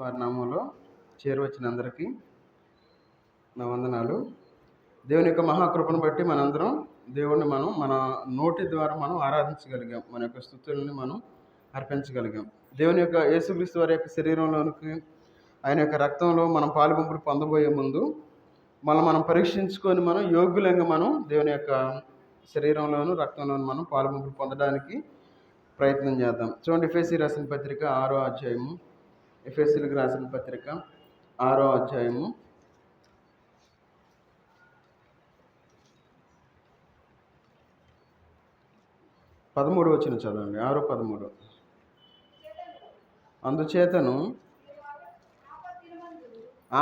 వారి నామంలో చేరువచ్చిన అందరికీ నా వందనాలు. దేవుని యొక్క మహాకృపను బట్టి మనందరం దేవుణ్ణి మన నోటి ద్వారా మనం ఆరాధించగలిగాం. మన యొక్క స్తుతుల్ని మనం అర్పించగలిగాం. దేవుని యొక్క యేసుక్రీస్తు వారి యొక్క శరీరంలోనికి ఆయన యొక్క రక్తంలో మనం పాలుగుంపులు పొందబోయే ముందు మనం పరీక్షించుకొని మనం యోగ్యులంగా మనం దేవుని యొక్క శరీరంలోను రక్తంలోను మనం పాలుగుంపులు పొందడానికి ప్రయత్నం చేద్దాం. చూడండి, ఎఫెసీ రాసిన పత్రిక 6వ అధ్యాయము. ఎఫెసీలకు రాసిన పత్రిక 6వ అధ్యాయము 13వ వచనం చదవండి. 6:13. అందుచేతను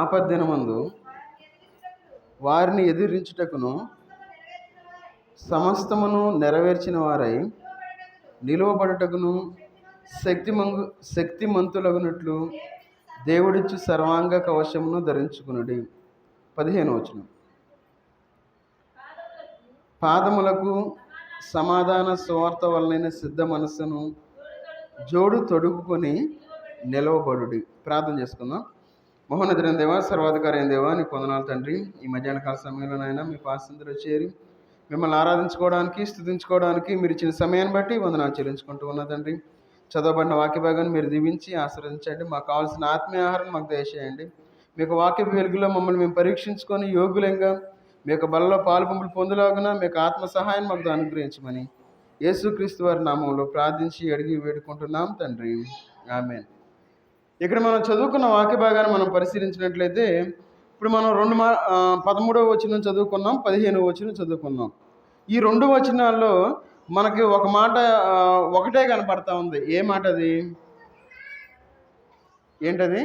ఆపద్దినమందు వారిని ఎదిరించుటకును సమస్తమును నెరవేర్చిన వారై నిలువబడుటకును శక్తిమంతులగునట్లు దేవుడిచ్చు సర్వాంగ కవచమును ధరించుకునుడి. 15వ వచనం. పాదములకు సమాధాన సువార్త వలన సిద్ధ మనస్సును జోడు తొడుగుకొని నిలవబడుడి. ప్రార్థన చేసుకుందాం. మహోన్నతుడైన దేవా, సర్వాధికారి అయిన దేవా, నీ వందనాలు తండ్రి. ఈ మధ్యాహ్న కాల సమయంలోనైనా మీ పాసందరూ చేరి మిమ్మల్ని ఆరాధించుకోవడానికి స్తుతించుకోవడానికి మీరు ఇచ్చిన సమయాన్ని బట్టి వందనాలు చెల్లించుకుంటూ ఉన్నా తండ్రి. చదవబడిన వాక్య భాగాన్ని మీరు దీవించి ఆశీర్వదించండి. మాకు కావాల్సిన ఆత్మీయ ఆహారం మాకు దయచేయండి. మీకు వాక్య వెలుగులో మమ్మల్ని మేము పరీక్షించుకొని యోగ్యులంగా మీ యొక్క బలలో పాలుపంపులు పొందులాగున మీకు ఆత్మ సహాయం మాకు అనుగ్రహించమని యేసుక్రీస్తు వారి నామంలో ప్రార్థించి అడిగి వేడుకుంటున్నాం తండ్రి. ఆమేన్. ఇక్కడ మనం చదువుకున్న వాక్య భాగాన్ని మనం పరిశీలించినట్లయితే ఇప్పుడు మనం 13వ వచనం చదువుకున్నాం, 15వ వచనం చదువుకున్నాం. ఈ 2 వచనాల్లో మనకి ఒక మాట ఒకటే కనపడతా ఉంది. ఏ మాట అది? ఏంటది?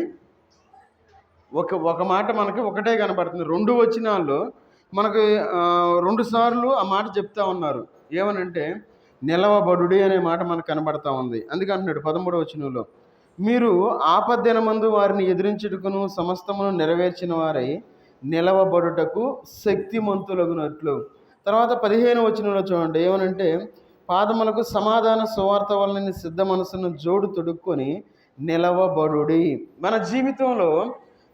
ఒక మాట మనకి ఒకటే కనపడుతుంది. 2 వచనాల్లో మనకి 2 సార్లు ఆ మాట చెప్తా ఉన్నారు. ఏమనంటే నిలవబడుడి అనే మాట మనకు కనబడతా ఉంది. అందుకే అంటున్నాడు 13వ వచనంలో, మీరు ఆపద్దినమందు వారిని ఎదిరించుటకును సమస్తమును నెరవేర్చిన వారై నిలవబడుటకు శక్తిమంతులగునట్లు. తర్వాత 15వ వచనంలో చూడండి, ఏమనంటే పాదములకు సమాధాన సువార్త వలన సిద్ధ మనసును జోడు తొడుక్కొని నిలవబడుడి. మన జీవితంలో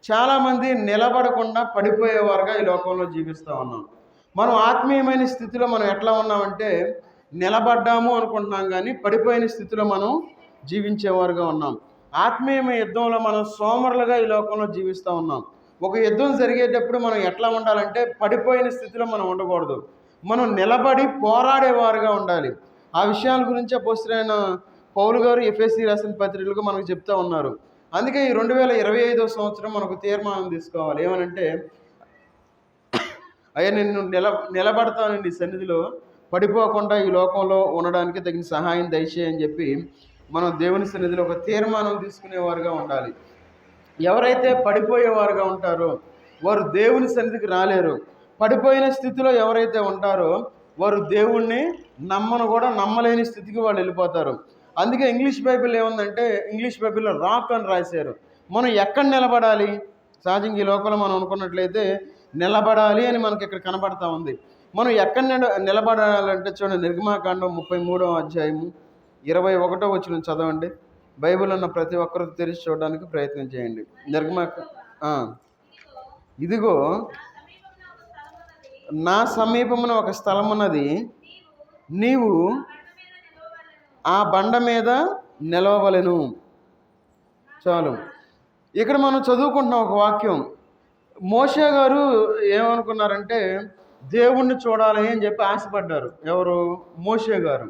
చాలామంది నిలబడకుండా పడిపోయేవారుగా ఈ లోకంలో జీవిస్తూ ఉన్నాం. మనం ఆత్మీయమైన స్థితిలో మనం ఎట్లా ఉన్నామంటే నిలబడ్డాము అనుకుంటున్నాం, కానీ పడిపోయిన స్థితిలో మనం జీవించేవారుగా ఉన్నాం. ఆత్మీయమైన యుద్ధంలో మనం సోమరులుగా ఈ లోకంలో జీవిస్తూ ఉన్నాం. ఒక యుద్ధం జరిగేటప్పుడు మనం ఎట్లా ఉండాలంటే పడిపోయిన స్థితిలో మనం ఉండకూడదు. మనం నిలబడి పోరాడేవారుగా ఉండాలి. ఆ విషయాల గురించి అపోస్తలుడైన పౌలు గారు ఎఫెసీ రాసిన పత్రికలకు మనకు చెప్తా ఉన్నారు. అందుకే ఈ 2025వ సంవత్సరం మనకు తీర్మానం తీసుకోవాలి. ఏమనంటే అయ్యా నేను నిలబడతాను నీ సన్నిధిలో, పడిపోకుండా ఈ లోకంలో ఉండడానికి తగిన సహాయం దయచేయని చెప్పి మనం దేవుని సన్నిధిలో ఒక తీర్మానం తీసుకునేవారుగా ఉండాలి. ఎవరైతే పడిపోయేవారుగా ఉంటారో వారు దేవుని సన్నిధికి రాలేరు. పడిపోయిన స్థితిలో ఎవరైతే ఉంటారో వారు దేవుణ్ణి నమ్మలేని స్థితికి వాళ్ళు వెళ్ళిపోతారు. అందుకే ఇంగ్లీష్ బైబిల్ ఏముందంటే, ఇంగ్లీష్ బైబిల్లో రాక్ అని రాశారు. మనం ఎక్కడ నిలబడాలి? సహజంగా ఈ లోకంలో మనం అనుకున్నట్లయితే నిలబడాలి అని మనకి ఇక్కడ కనబడతా ఉంది. మనం ఎక్కడ నిలబడాలంటే చూడండి, నిర్గమాకాండం 33వ అధ్యాయము 21వ వచనం చదవండి. బైబిల్ ఉన్న ప్రతి ఒక్కరు తెరిచి చూడడానికి ప్రయత్నం చేయండి. ఇదిగో నా సమీపమున ఒక స్థలం ఉన్నది, నీవు ఆ బండ మీద నిలవవలెను. చాలు. ఇక్కడ మనం చదువుకుంటున్నాం ఒక వాక్యం. మోషే గారు ఏమనుకున్నారంటే దేవుణ్ణి చూడాలి అని చెప్పి ఆశపడ్డారు. ఎవరు? మోషే గారు.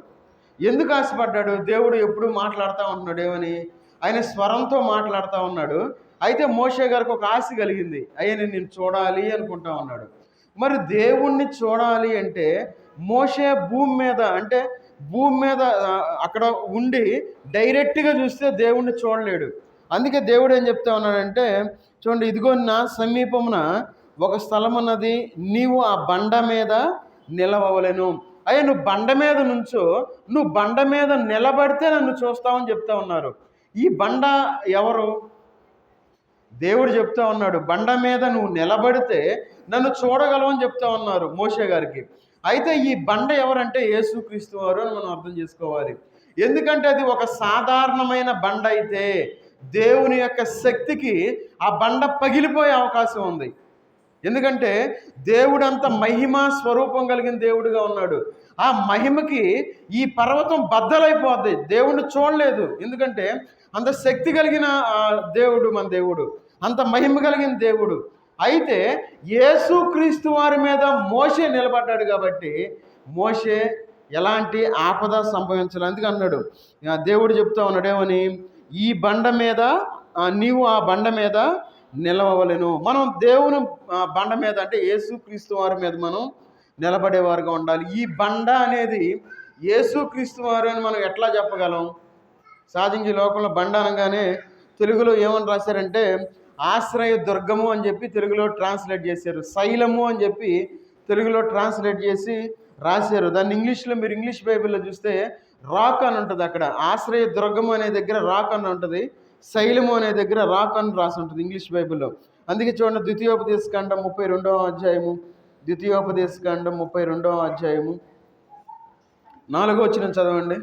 ఎందుకు ఆశపడ్డాడు? దేవుడు ఎప్పుడు మాట్లాడుతూ ఉంటున్నాడు. ఏమని? ఆయన స్వరంతో మాట్లాడుతూ ఉన్నాడు. అయితే మోషే గారికి ఒక ఆశ కలిగింది. అయ్యా నేను చూడాలి అనుకుంటా ఉన్నాడు. మరి దేవుణ్ణి చూడాలి అంటే మోషే భూమి మీద అక్కడ ఉండి డైరెక్ట్గా చూస్తే దేవుణ్ణి చూడలేడు. అందుకే దేవుడు ఏం చెప్తా ఉన్నాడంటే చూడండి, ఇదిగో నా సమీపమున ఒక స్థలం ఉన్నది, నీవు ఆ బండ మీద నిలవవలెను. అయ్యా నువ్వు బండ మీద నుంచో, నువ్వు బండ మీద నిలబడితే నన్ను చూస్తావని చెప్తా ఉన్నారు. ఈ బండ ఎవరు? దేవుడు చెప్తా ఉన్నాడు, బండ మీద నువ్వు నిలబడితే నన్ను చూడగలవని చెప్తా ఉన్నారు మోషే గారికి. అయితే ఈ బండ ఎవరంటే యేసుక్రీస్తు వారు అని మనం అర్థం చేసుకోవాలి. ఎందుకంటే అది ఒక సాధారణమైన బండ అయితే దేవుని యొక్క శక్తికి ఆ బండ పగిలిపోయే అవకాశం ఉంది. ఎందుకంటే దేవుడు అంత మహిమ స్వరూపం కలిగిన దేవుడిగా ఉన్నాడు. ఆ మహిమకి ఈ పర్వతం బద్దలైపోద్ది. దేవుణ్ణి చూడలేదు, ఎందుకంటే అంత శక్తి కలిగిన దేవుడు మన దేవుడు, అంత మహిమ కలిగిన దేవుడు. అయితే యేసుక్రీస్తు వారి మీద మోషే నిలబడ్డాడు కాబట్టి మోషే ఎలాంటి ఆపద సంభవించాలి. అందుకే అన్నాడు, దేవుడు చెప్తా ఉన్నాడు ఏమని, ఈ బండ మీద నీవు ఆ బండ మీద నిలవవలెను. మనం దేవుని బండ మీద అంటే యేసుక్రీస్తు వారి మీద మనం నిలబడేవారుగా ఉండాలి. ఈ బండ అనేది యేసుక్రీస్తు వారు అని మనం ఎట్లా చెప్పగలం? సహజంగా ఈ లోకంలో బండ అనగానే తెలుగులో ఏమని రాశారంటే ఆశ్రయ దుర్గము అని చెప్పి తెలుగులో ట్రాన్స్లేట్ చేశారు, శైలము అని చెప్పి తెలుగులో ట్రాన్స్లేట్ చేసి రాశారు. దాన్ని ఇంగ్లీష్లో మీరు ఇంగ్లీష్ బైబిల్లో చూస్తే రాక్ అని ఉంటుంది. అక్కడ ఆశ్రయ దుర్గము అనే దగ్గర రాక్ అని ఉంటుంది, శైలము అనే దగ్గర రాక్ అని రాసి ఉంటుంది ఇంగ్లీష్ బైబిల్లో. అందుకే చూడండి, ద్వితీయోపదేశకాండం 32వ అధ్యాయము, ద్వితీయోపదేశకాండం 32వ అధ్యాయము 4వ వచనం చదవండి.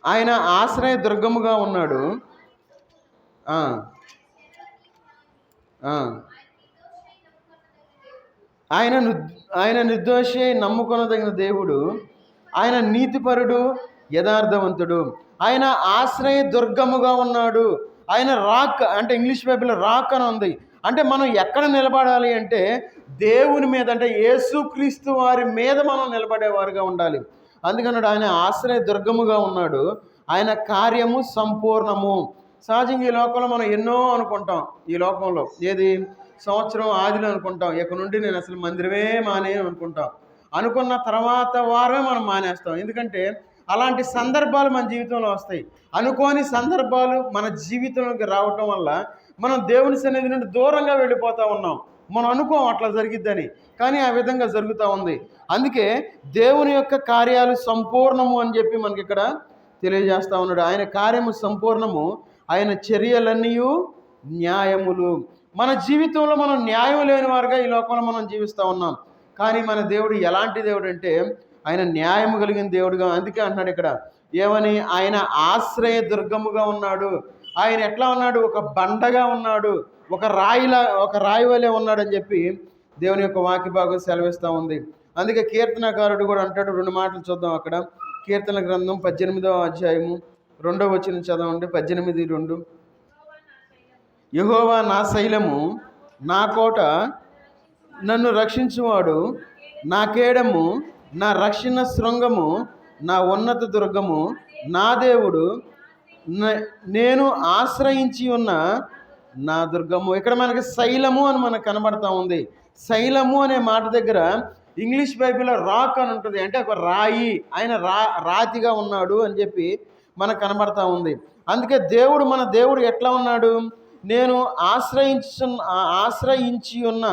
ఆయన ఆశ్రయ దుర్గముగా ఉన్నాడు. ఆయన నిర్దోషి నమ్ముకొనదగిన దేవుడు, ఆయన నీతిపరుడు యథార్థవంతుడు, ఆయన ఆశ్రయ దుర్గముగా ఉన్నాడు. ఆయన రాక్ అంటే ఇంగ్లీష్ బైబిల్లో రాక్ అని ఉంది. అంటే మనం ఎక్కడ నిలబడాలి అంటే దేవుని మీద, అంటే యేసుక్రీస్తు వారి మీద మనం నిలబడేవారుగా ఉండాలి. అందుకన్నాడు ఆయన ఆశ్రయ దుర్గముగా ఉన్నాడు, ఆయన కార్యము సంపూర్ణము. సహజంగా ఈ లోకంలో మనం ఎన్నో అనుకుంటాం. ఈ లోకంలో ఏది సంవత్సరం ఆదిలో అనుకుంటాం, ఇక నుండి నేను అసలు మందిరమే మానేయను అనుకుంటాం. అనుకున్న తర్వాత వారమే మనం మానేస్తాం. ఎందుకంటే అలాంటి సందర్భాలు మన జీవితంలో వస్తాయి. అనుకోని సందర్భాలు మన జీవితంలోకి రావటం వల్ల మనం దేవుని సన్నిధి నుండి దూరంగా వెళ్ళిపోతూ ఉన్నాం. మనం అనుకోం అట్లా జరిగిద్దని, కానీ ఆ విధంగా జరుగుతూ ఉంది. అందుకే దేవుని యొక్క కార్యాలు సంపూర్ణము అని చెప్పి మనకి ఇక్కడ తెలియజేస్తూ ఉన్నాడు. ఆయన కార్యము సంపూర్ణము, ఆయన చర్యలన్నీ న్యాయములు. మన జీవితంలో మనం న్యాయం లేని వారుగా ఈ లోకంలో మనం జీవిస్తూ ఉన్నాం. కానీ మన దేవుడు ఎలాంటి దేవుడు అంటే ఆయన న్యాయము కలిగిన దేవుడుగా. అందుకే అంటున్నాడు ఇక్కడ ఏమని, ఆయన ఆశ్రయ దుర్గముగా ఉన్నాడు. ఆయన ఎట్లా ఉన్నాడు? ఒక బండగా ఉన్నాడు, ఒక రాయి వలె ఉన్నాడు అని చెప్పి దేవుని యొక్క వాక్య భాగం సెలవిస్తూ ఉంది. అందుకే కీర్తనకారుడు కూడా అంటాడు, 2 మాటలు చూద్దాం అక్కడ. కీర్తన గ్రంథం 18వ అధ్యాయము 2వ వచనం చదవండి. 18:2. యెహోవా నా శైలము, నా కోట, నన్ను రక్షించువాడు, నా కేడము, నా రక్షణ శృంగము, నా ఉన్నత దుర్గము, నా దేవుడు, నేను ఆశ్రయించి ఉన్న నా దుర్గము. ఇక్కడ మనకి శైలము అని మనకు కనబడతా ఉంది. శైలము అనే మాట దగ్గర ఇంగ్లీష్ బైబిల్లో రాక్ అని ఉంటుంది, అంటే ఒక రాయి, ఆయన రాతిగా ఉన్నాడు అని చెప్పి మనకు కనబడతా ఉంది. అందుకే మన దేవుడు ఎట్లా ఉన్నాడు? నేను ఆశ్రయించి ఉన్న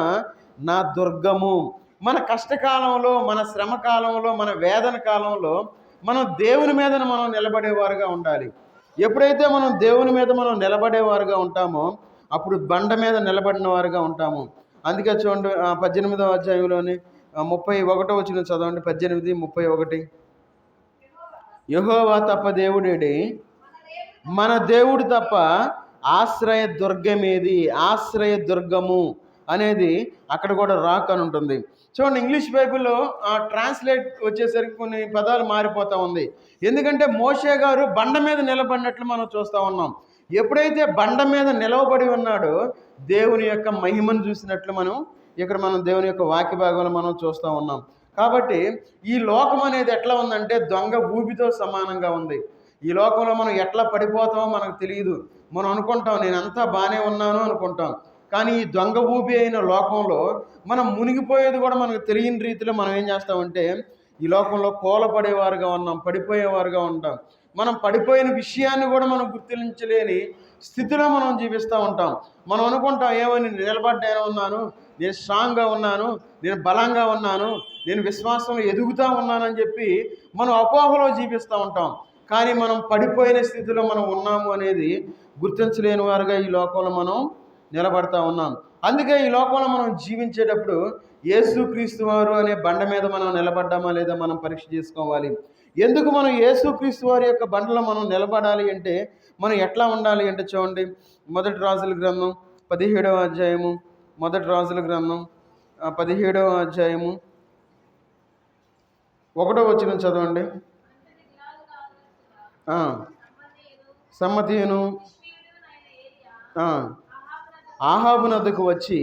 నా దుర్గము. మన కష్టకాలంలో, మన శ్రమ కాలంలో, మన వేదన కాలంలో మనం దేవుని మీద మనం నిలబడేవారుగా ఉండాలి. ఎప్పుడైతే మనం దేవుని మీద మనం నిలబడేవారుగా ఉంటామో అప్పుడు బండ మీద నిలబడిన వారుగా ఉంటాము. అందుకే చూడండి 18వ అధ్యాయంలోని 31వ వచనం చదవండి. 18:31. యెహోవా తప్ప దేవుడేడి, మన దేవుడు తప్ప ఆశ్రయ దుర్గమేది? ఆశ్రయ దుర్గము అనేది అక్కడ కూడా రాక్ అని ఉంటుంది. చూడండి, ఇంగ్లీష్ బైబిల్లో ట్రాన్స్లేట్ వచ్చేసరికి కొన్ని పదాలు మారిపోతూ ఉంది. ఎందుకంటే మోషే గారు బండ మీద నిలబడినట్లు మనం చూస్తూ ఉన్నాం. ఎప్పుడైతే బండ మీద నిలవబడి ఉన్నాడో దేవుని యొక్క మహిమను చూసినట్లు మనం దేవుని యొక్క వాక్య భాగంలో మనం చూస్తూ ఉన్నాం. కాబట్టి ఈ లోకం అనేది ఎట్లా ఉందంటే దొంగ ఊబితో సమానంగా ఉంది. ఈ లోకంలో మనం ఎట్లా పడిపోతామో మనకు తెలియదు. మనం అనుకుంటాం నేనంతా బాగానే ఉన్నాను అనుకుంటాం, కానీ ఈ దొంగ ఊబి అయిన లోకంలో మనం మునిగిపోయేది కూడా మనకు తెలియని రీతిలో మనం ఏం చేస్తామంటే ఈ లోకంలో కూలపడేవారుగా ఉన్నాం, పడిపోయేవారుగా ఉంటాం. మనం పడిపోయిన విషయాన్ని కూడా మనం గుర్తించలేని స్థితిలో మనం జీవిస్తూ ఉంటాం. మనం అనుకుంటాం ఏమని, నిలబడ్డానే ఉన్నాను, నేను స్ట్రాంగ్గా ఉన్నాను, నేను బలంగా ఉన్నాను, నేను విశ్వాసంలో ఎదుగుతూ ఉన్నానని చెప్పి మనం అపోహలో జీవిస్తూ ఉంటాం. కానీ మనం పడిపోయిన స్థితిలో మనం ఉన్నాము అనేది గుర్తించలేని వారుగా ఈ లోకంలో మనం నిలబడతా ఉన్నాం. అందుకే ఈ లోకంలో మనం జీవించేటప్పుడు యేసుక్రీస్తు వారు అనే బండ మీద మనం నిలబడ్డామా లేదా మనం పరీక్ష చేసుకోవాలి. ఎందుకు మనం యేసుక్రీస్తు వారి యొక్క బండలో మనం నిలబడాలి అంటే మనం ఎట్లా ఉండాలి అంటే చూడండి, మొదటి రాజుల గ్రంథం 17వ అధ్యాయము, మొదటి రాజుల గ్రంథం 17వ అధ్యాయము 1వ వచనం చదవండి. సమ్మతియును ఆహాబు నద్దకు వచ్చి,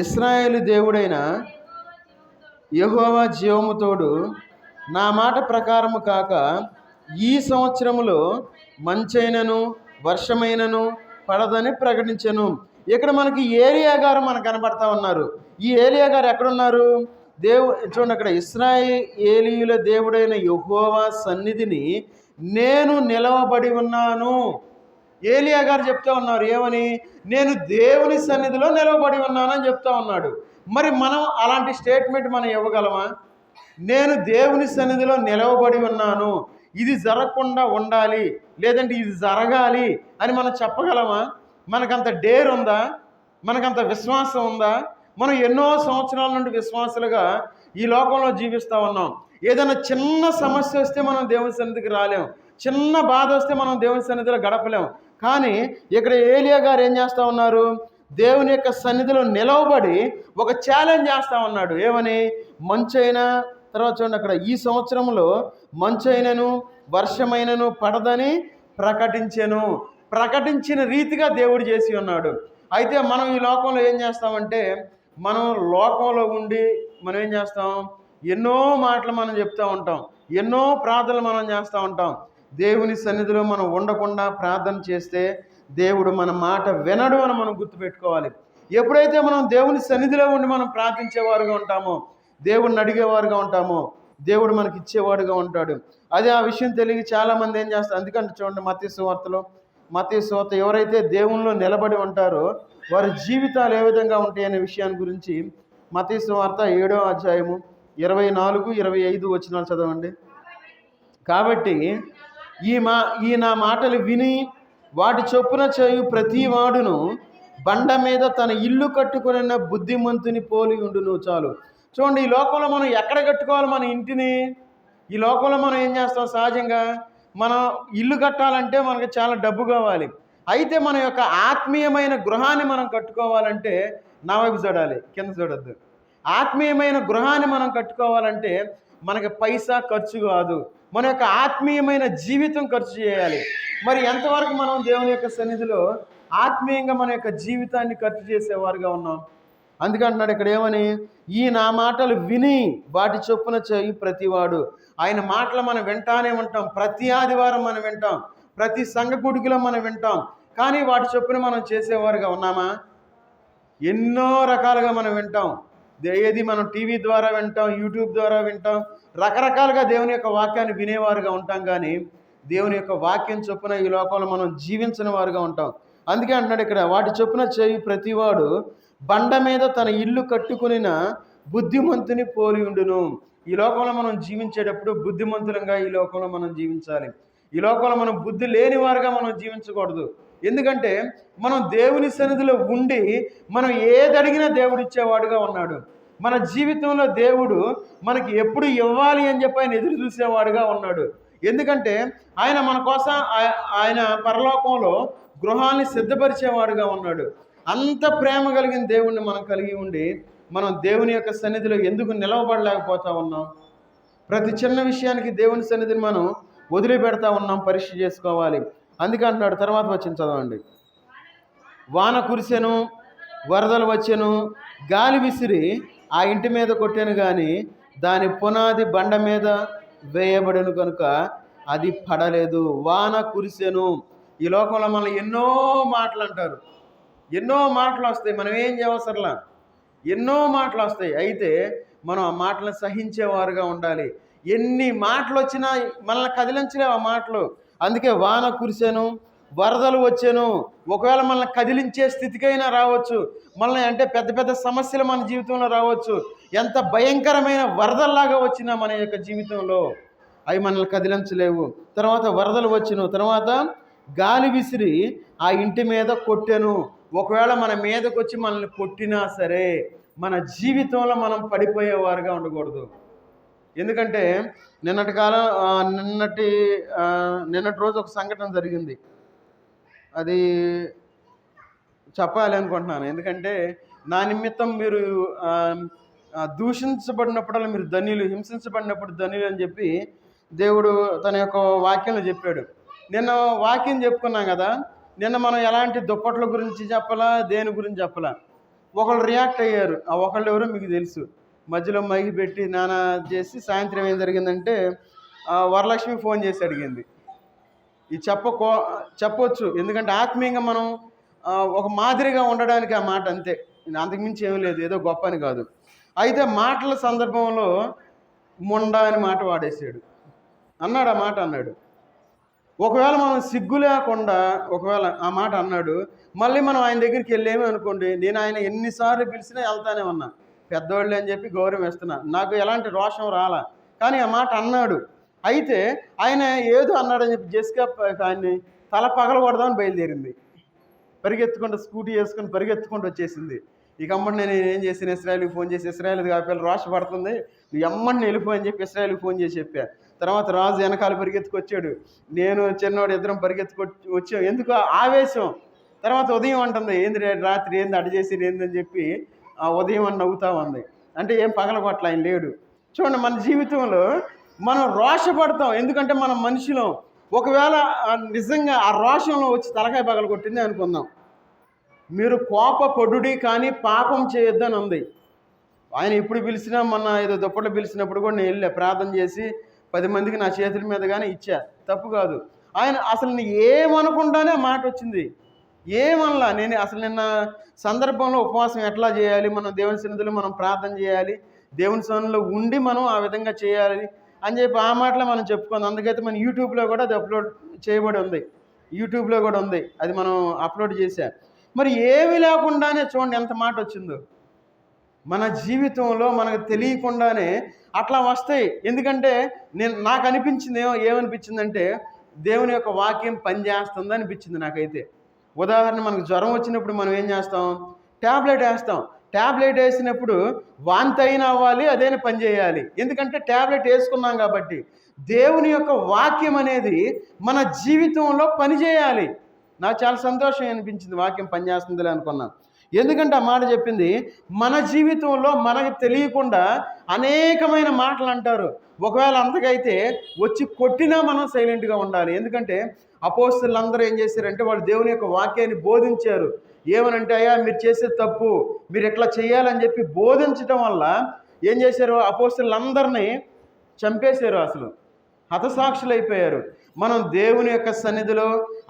ఇశ్రాయేలు దేవుడైన యెహోవా జీవము తోడు, నా మాట ప్రకారము కాక ఈ సంవత్సరములో మంచైనను వర్షమైనను పడదని ప్రకటించెను. ఇక్కడ మనకి ఏలియా గారు మనకు కనబడతా ఉన్నారు. ఈ ఏలియా గారు ఎక్కడున్నారు? చూడండి, అక్కడ ఇశ్రాయేలీయుల దేవుడైన యెహోవా సన్నిధిని నేను నిలవబడి ఉన్నాను. ఏలియా గారు చెప్తా ఉన్నారు ఏమని? నేను దేవుని సన్నిధిలో నిలవబడి ఉన్నానని చెప్తా ఉన్నాడు. మరి మనం అలాంటి స్టేట్మెంట్ మనం ఇవ్వగలమా? నేను దేవుని సన్నిధిలో నిలవబడి ఉన్నాను, ఇది జరగకుండా ఉండాలి, లేదంటే ఇది జరగాలి అని మనం చెప్పగలమా? మనకంత డేర్ ఉందా? మనకంత విశ్వాసం ఉందా? మనం ఎన్నో సంవత్సరాల నుండి విశ్వాసులుగా ఈ లోకంలో జీవిస్తూ ఉన్నాం. ఏదైనా చిన్న సమస్య వస్తే మనం దేవుని సన్నిధికి రాలేం, చిన్న బాధ వస్తే మనం దేవుని సన్నిధిలో గడపలేం. కానీ ఇక్కడ ఏలియా గారు ఏం చేస్తూ ఉన్నారు? దేవుని యొక్క సన్నిధిలో నిలవబడి ఒక ఛాలెంజ్ చేస్తూ ఉన్నాడు. ఏమని? మంచైనా, తర్వాత చూడండి అక్కడ, ఈ సంవత్సరంలో మంచైనను వర్షమైనను పడదని ప్రకటించెను. ప్రకటించిన రీతిగా దేవుడు చేసి ఉన్నాడు. అయితే మనం ఈ లోకంలో ఏం చేస్తామంటే, మనం లోకంలో ఉండి మనం ఏం చేస్తాం? ఎన్నో మాటలు మనం చెప్తూ ఉంటాం, ఎన్నో ప్రార్థనలు మనం చేస్తూ ఉంటాం. దేవుని సన్నిధిలో మనం ఉండకుండా ప్రార్థన చేస్తే దేవుడు మన మాట వినడు అని మనం గుర్తుపెట్టుకోవాలి. ఎప్పుడైతే మనం దేవుని సన్నిధిలో ఉండి మనం ప్రార్థించేవారుగా ఉంటామో, దేవుడిని అడిగేవారుగా ఉంటామో, దేవుడు మనకి ఇచ్చేవాడుగా ఉంటాడు. అదే ఆ విషయం తెలియ చాలామంది ఏం చేస్తారు? అందుకంటే చూడండి, మత్తయి సువార్త ఎవరైతే దేవునిలో నిలబడి ఉంటారో వారి జీవితాలు ఏ విధంగా ఉంటాయి అనే విషయాన్ని గురించి మత్తయి సువార్త 7వ అధ్యాయము 24, 25 వచనాలు చదవండి. కాబట్టి ఈ నా మాటలు విని వాటి చొప్పున చేయు ప్రతి వాడును బండ మీద తన ఇల్లు కట్టుకున్న బుద్ధిమంతుని పోలి ఉండును. చాలు. చూడండి, ఈ లోకంలో మనం ఎక్కడ కట్టుకోవాలి మన ఇంటిని? ఈ లోకంలో మనం ఏం చేస్తాం? సహజంగా మనం ఇల్లు కట్టాలంటే మనకు చాలా డబ్బు కావాలి. అయితే మన యొక్క ఆత్మీయమైన గృహాన్ని మనం కట్టుకోవాలంటే, నా వైపు చూడాలి, కింద చూడొద్దు. ఆత్మీయమైన గృహాన్ని మనం కట్టుకోవాలంటే మనకి పైసా ఖర్చు కాదు, మన యొక్క ఆత్మీయమైన జీవితం ఖర్చు చేయాలి. మరి ఎంతవరకు మనం దేవుని యొక్క సన్నిధిలో ఆత్మీయంగా మన యొక్క జీవితాన్ని ఖర్చు చేసేవారుగా ఉన్నాం? అందుకంటున్నాడు ఇక్కడ ఏమని? ఈ నా మాటలు విని వాటి చొప్పున చేయి ప్రతివాడు. ఆయన మాటలు మనం వింటానే ఉంటాం, ప్రతి ఆదివారం మనం వింటాం, ప్రతి సంఘ గుడికిలో మనం వింటాం. కానీ వాటి చొప్పున మనం చేసేవారుగా ఉన్నామా? ఎన్నో రకాలుగా మనం వింటాం. ఏది మనం టీవీ ద్వారా వింటాం, యూట్యూబ్ ద్వారా వింటాం, రకరకాలుగా దేవుని యొక్క వాక్యాన్ని వినేవారుగా ఉంటాం. కానీ దేవుని యొక్క వాక్యం చొప్పున ఈ లోకంలో మనం జీవించిన వారుగా ఉంటాం. అందుకే అంటున్నాడు ఇక్కడ, వాటి చొప్పున చేయి ప్రతివాడు బండ మీద తన ఇల్లు కట్టుకునిన బుద్ధిమంతుని పోలి ఉండును. ఈ లోకంలో మనం జీవించేటప్పుడు బుద్ధిమంతులంగా ఈ లోకంలో మనం జీవించాలి. ఈ లోకంలో మనం బుద్ధి లేని వారుగా మనం జీవించకూడదు. ఎందుకంటే మనం దేవుని సన్నిధిలో ఉండి మనం ఏది అడిగినా దేవుడు ఇచ్చేవాడుగా ఉన్నాడు. మన జీవితంలో దేవుడు మనకి ఎప్పుడు ఇవ్వాలి అని చెప్పి ఆయన ఎదురు చూసేవాడుగా ఉన్నాడు. ఎందుకంటే ఆయన మన కోసం ఆయన పరలోకంలో గృహాన్ని సిద్ధపరిచేవాడుగా ఉన్నాడు. అంత ప్రేమ కలిగిన దేవుణ్ణి మనం కలిగి ఉండి మనం దేవుని యొక్క సన్నిధిలో ఎందుకు నిలవబడలేకపోతా ఉన్నాం? ప్రతి చిన్న విషయానికి దేవుని సన్నిధిని మనం వదిలిపెడతా ఉన్నాం. పరీక్ష చేసుకోవాలి. అందుకే అంటున్నాడు, తర్వాత వచ్చింది చదవండి. వాన కురిసెను, వరదలు వచ్చెను, గాలి విసిరి ఆ ఇంటి మీద కొట్టాను, కానీ దాని పునాది బండ మీద వేయబడను కనుక అది పడలేదు. వాన కురిసెను. ఈ లోకంలో మనం ఎన్నో మాటలు అంటారు, ఎన్నో మాటలు వస్తాయి, మనం ఏం చేయవసరలా, ఎన్నో మాటలు వస్తాయి. అయితే మనం ఆ మాటలను సహించేవారుగా ఉండాలి. ఎన్ని మాటలు వచ్చినా మనల్ని కదిలించలేవు ఆ మాటలు. అందుకే వాన కురిసెను, వరదలు వచ్చాను. ఒకవేళ మనల్ని కదిలించే స్థితికైనా రావచ్చు, మనల్ని అంటే పెద్ద పెద్ద సమస్యలు మన జీవితంలో రావచ్చు. ఎంత భయంకరమైన వరదల్లాగా వచ్చినా మన యొక్క జీవితంలో అవి మనల్ని కదిలించలేవు. తర్వాత వరదలు వచ్చును, తర్వాత గాలి విసిరి ఆ ఇంటి మీద కొట్టెను. ఒకవేళ మన మీదకి వచ్చి మనల్ని కొట్టినా సరే, మన జీవితంలో మనం పడిపోయేవారుగా ఉండకూడదు. ఎందుకంటే నిన్నటి నిన్నటి రోజు ఒక సంఘటన జరిగింది. అది చెప్పాలి అనుకుంటున్నాను. ఎందుకంటే నా నిమిత్తం మీరు దూషించబడినప్పుడల్లా మీరు ధన్యులు, హింసించబడినప్పుడు ధన్యులు అని చెప్పి దేవుడు తన యొక్క వాక్యంలో చెప్పాడు. నిన్న వాక్యం చెప్పుకున్నాం కదా. నిన్న మనం ఎలాంటి దుప్పట్ల గురించి చెప్పలా, దేని గురించి చెప్పలా. ఒకళ్ళు రియాక్ట్ అయ్యారు. ఆ ఒకళ్ళు ఎవరో మీకు తెలుసు. మధ్యలో మైకి పెట్టి నానా చేసి సాయంత్రం ఏం జరిగిందంటే వరలక్ష్మి ఫోన్ చేసి అడిగింది. ఇది చెప్పొచ్చు. ఎందుకంటే ఆత్మీయంగా మనం ఒక మాదిరిగా ఉండడానికి ఆ మాట అంతే, అంతకుమించి ఏమీ లేదు, ఏదో గొప్ప అని కాదు. అయితే మాటల సందర్భంలో ముండా అని మాట వాడేసాడు. అన్నాడు, ఆ మాట అన్నాడు. ఒకవేళ మనం సిగ్గు లేకుండా ఒకవేళ ఆ మాట అన్నాడు, మళ్ళీ మనం ఆయన దగ్గరికి వెళ్ళేమో అనుకోండి, నేను ఆయన ఎన్నిసార్లు పిలిచినా వెళ్తానే ఉన్నా, పెద్దోళ్ళు అని చెప్పి గౌరవం ఇస్తున్నా, నాకు ఎలాంటి రోషం రాలా. కానీ ఆ మాట అన్నాడు. అయితే ఆయన ఏదో అన్నాడని చెప్పి జెసికా ఆయన్ని తల పగలగొడదామని బయలుదేరింది. పరిగెత్తుకుంటూ స్కూటీ వేసుకొని పరిగెత్తుకుంటూ వచ్చేసింది. ఇక అమ్మని నేను ఏం చేసిన ఇస్రాయేల్కి ఫోన్ చేసి, ఇస్రాయేల్ది ఆ పిల్ల రోషపడుతుంది, నువ్వు అమ్మని వెళ్ళిపోయని చెప్పి ఇస్రాయేల్కి ఫోన్ చేసి చెప్పా. తర్వాత రాజు వెనకాల పరిగెత్తుకొచ్చాడు, నేను చిన్నవాడు ఇద్దరం వచ్చాం. ఎందుకు ఆవేశం. తర్వాత ఉదయం అంటుంది, ఏంది రాత్రి ఏంది అడ్డ చేసి ఏందని చెప్పి ఉదయం అని నవ్వుతా ఉంది. అంటే ఏం పగలగొట్ల, ఆయన లేడు. చూడండి, మన జీవితంలో మనం రోషపడతాం. ఎందుకంటే మనం మనుషులం. ఒకవేళ నిజంగా ఆ రోషంలో వచ్చి తలకాయ పగలగొట్టింది అనుకుందాం, మీరు కోపపడుడి కానీ పాపం చేయొద్దని ఉంది. ఆయన ఎప్పుడు పిలిచినా, మొన్న ఏదో దుప్పట్లు పిలిచినప్పుడు కూడా నేను వెళ్ళా, ప్రార్థన చేసి 10 మందికి నా చేతుల మీద కానీ ఇచ్చా, తప్పు కాదు. ఆయన అసలు ఏమనకుండానే మాట వచ్చింది, ఏమనలా. నేను అసలు నిన్న సందర్భంలో ఉపవాసం ఎట్లా చేయాలి, మనం దేవుని సన్నిధిలో మనం ప్రార్థన చేయాలి, దేవుని సన్నిధిలో ఉండి మనం ఆ విధంగా చేయాలి అని చెప్పి ఆ మాటలో మనం చెప్పుకుందాం. అందుకైతే మన యూట్యూబ్లో కూడా అది అప్లోడ్ చేయబడి ఉంది, యూట్యూబ్లో కూడా ఉంది, అది మనం అప్లోడ్ చేశా. మరి ఏమీ లేకుండానే చూడండి ఎంత మాట వచ్చిందో. మన జీవితంలో మనకు తెలియకుండానే అట్లా వస్తాయి. ఎందుకంటే నాకు అనిపించింది ఏమనిపించిందంటే దేవుని యొక్క వాక్యం పనిచేస్తుంది అనిపించింది నాకైతే. ఉదాహరణ, మనకు జ్వరం వచ్చినప్పుడు మనం ఏం చేస్తాం, ట్యాబ్లెట్ వేస్తాం. ట్యాబ్లెట్ వేసినప్పుడు వాంతి అయినా అవ్వాలి, అదైనా పని చేయాలి. ఎందుకంటే ట్యాబ్లెట్ వేసుకున్నాం కాబట్టి. దేవుని యొక్క వాక్యం అనేది మన జీవితంలో పనిచేయాలి. నాకు చాలా సంతోషం అనిపించింది, వాక్యం పనిచేస్తుందిలే అనుకున్నాను. ఎందుకంటే ఆ మాట చెప్పింది మన జీవితంలో మనకు తెలియకుండా అనేకమైన మాటలు అంటారు. ఒకవేళ అంతకైతే వచ్చి కొట్టినా మనం సైలెంట్గా ఉండాలి. ఎందుకంటే అపోస్తలులందరూ ఏం చేశారంటే వాళ్ళు దేవుని యొక్క వాక్యాన్ని బోధించారు. ఏమనంటే, అయ్యా మీరు చేసే తప్పు, మీరు ఎట్లా చేయాలని చెప్పి బోధించడం వల్ల ఏం చేశారు, అపోస్తలులందరినీ చంపేశారు, అసలు హతసాక్షులు అయిపోయారు. మనం దేవుని యొక్క సన్నిధిలో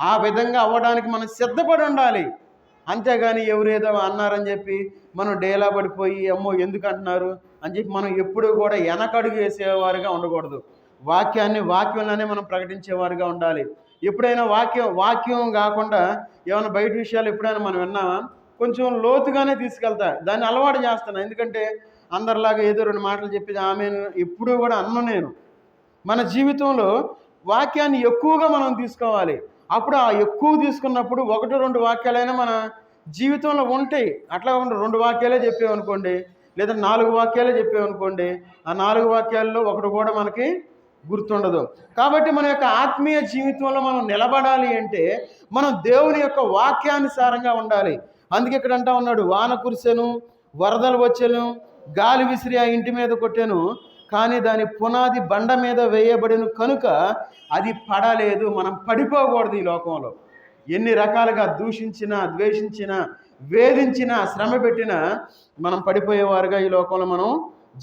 ఆ విధంగా అవ్వడానికి మనం సిద్ధపడి ఉండాలి. అంతేగాని ఎవరేదో అన్నారని చెప్పి మనం డేలా పడిపోయి అమ్మో ఎందుకు అంటున్నారు అని చెప్పి మనం ఎప్పుడూ కూడా వెనకడుగు వేసేవారుగా ఉండకూడదు. వాక్యంలోనే మనం ప్రకటించేవారుగా ఉండాలి. ఎప్పుడైనా వాక్యం కాకుండా ఏమైనా బయట విషయాలు ఎప్పుడైనా మనం విన్నామా, కొంచెం లోతుగానే తీసుకెళ్తా, దాన్ని అలవాటు చేస్తాను. ఎందుకంటే అందరిలాగా ఏదో 2 మాటలు చెప్పి ఆమె ఎప్పుడూ కూడా నేను మన జీవితంలో వాక్యాన్ని ఎక్కువగా మనం తీసుకోవాలి. అప్పుడు ఆ ఎక్కువ తీసుకున్నప్పుడు 1-2 వాక్యాలైనా మన జీవితంలో ఉంటాయి. అట్లా 2 వాక్యాలే చెప్పామనుకోండి, లేదా 4 వాక్యాలే చెప్పామనుకోండి, ఆ 4 వాక్యాల్లో ఒకటి కూడా మనకి గుర్తుండదు. కాబట్టి మన యొక్క ఆత్మీయ జీవితంలో మనం నిలబడాలి అంటే మనం దేవుని యొక్క వాక్యానుసారంగా ఉండాలి. అందుకే ఇక్కడ అంటా ఉన్నాడు, వాన కురిసెను, వరదలు వచ్చెను, గాలి విసిరి ఆ ఇంటి మీద కొట్టెను, కానీ దాని పునాది బండ మీద వేయబడిన కనుక అది పడలేదు. మనం పడిపోకూడదు. ఈ లోకంలో ఎన్ని రకాలుగా దూషించినా, ద్వేషించినా, వేధించినా, శ్రమ పెట్టినా మనం పడిపోయేవారుగా ఈ లోకంలో మనం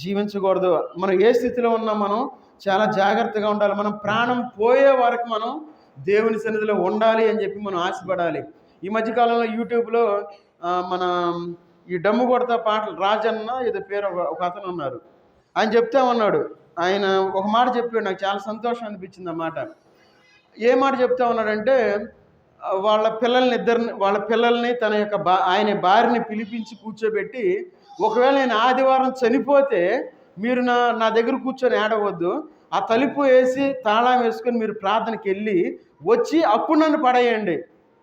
జీవించకూడదు. మనం ఏ స్థితిలో ఉన్నా మనం చాలా జాగ్రత్తగా ఉండాలి. మనం ప్రాణం పోయే వరకు మనం దేవుని సన్నిధిలో ఉండాలి అని చెప్పి మనం ఆశపడాలి. ఈ మధ్యకాలంలో యూట్యూబ్లో మన ఈ డమ్ము కొడతా పాటలు రాజన్న ఏదో పేరు ఒక అతను ఉన్నారు, ఆయన చెప్తా ఉన్నాడు. ఆయన ఒక మాట చెప్పాడు, నాకు చాలా సంతోషం అనిపించింది ఆ మాట. ఏ మాట చెప్తా ఉన్నాడంటే, వాళ్ళ పిల్లల్ని తన యొక్క ఆయన భార్యని పిలిపించి కూర్చోబెట్టి, ఒకవేళ నేను ఆదివారం చనిపోతే మీరు నా దగ్గర కూర్చొని ఏడవద్దు, ఆ తలుపు వేసి తాళం వేసుకొని మీరు ప్రార్థనకి వెళ్ళి వచ్చి అప్పుడు నన్ను పడేయండి.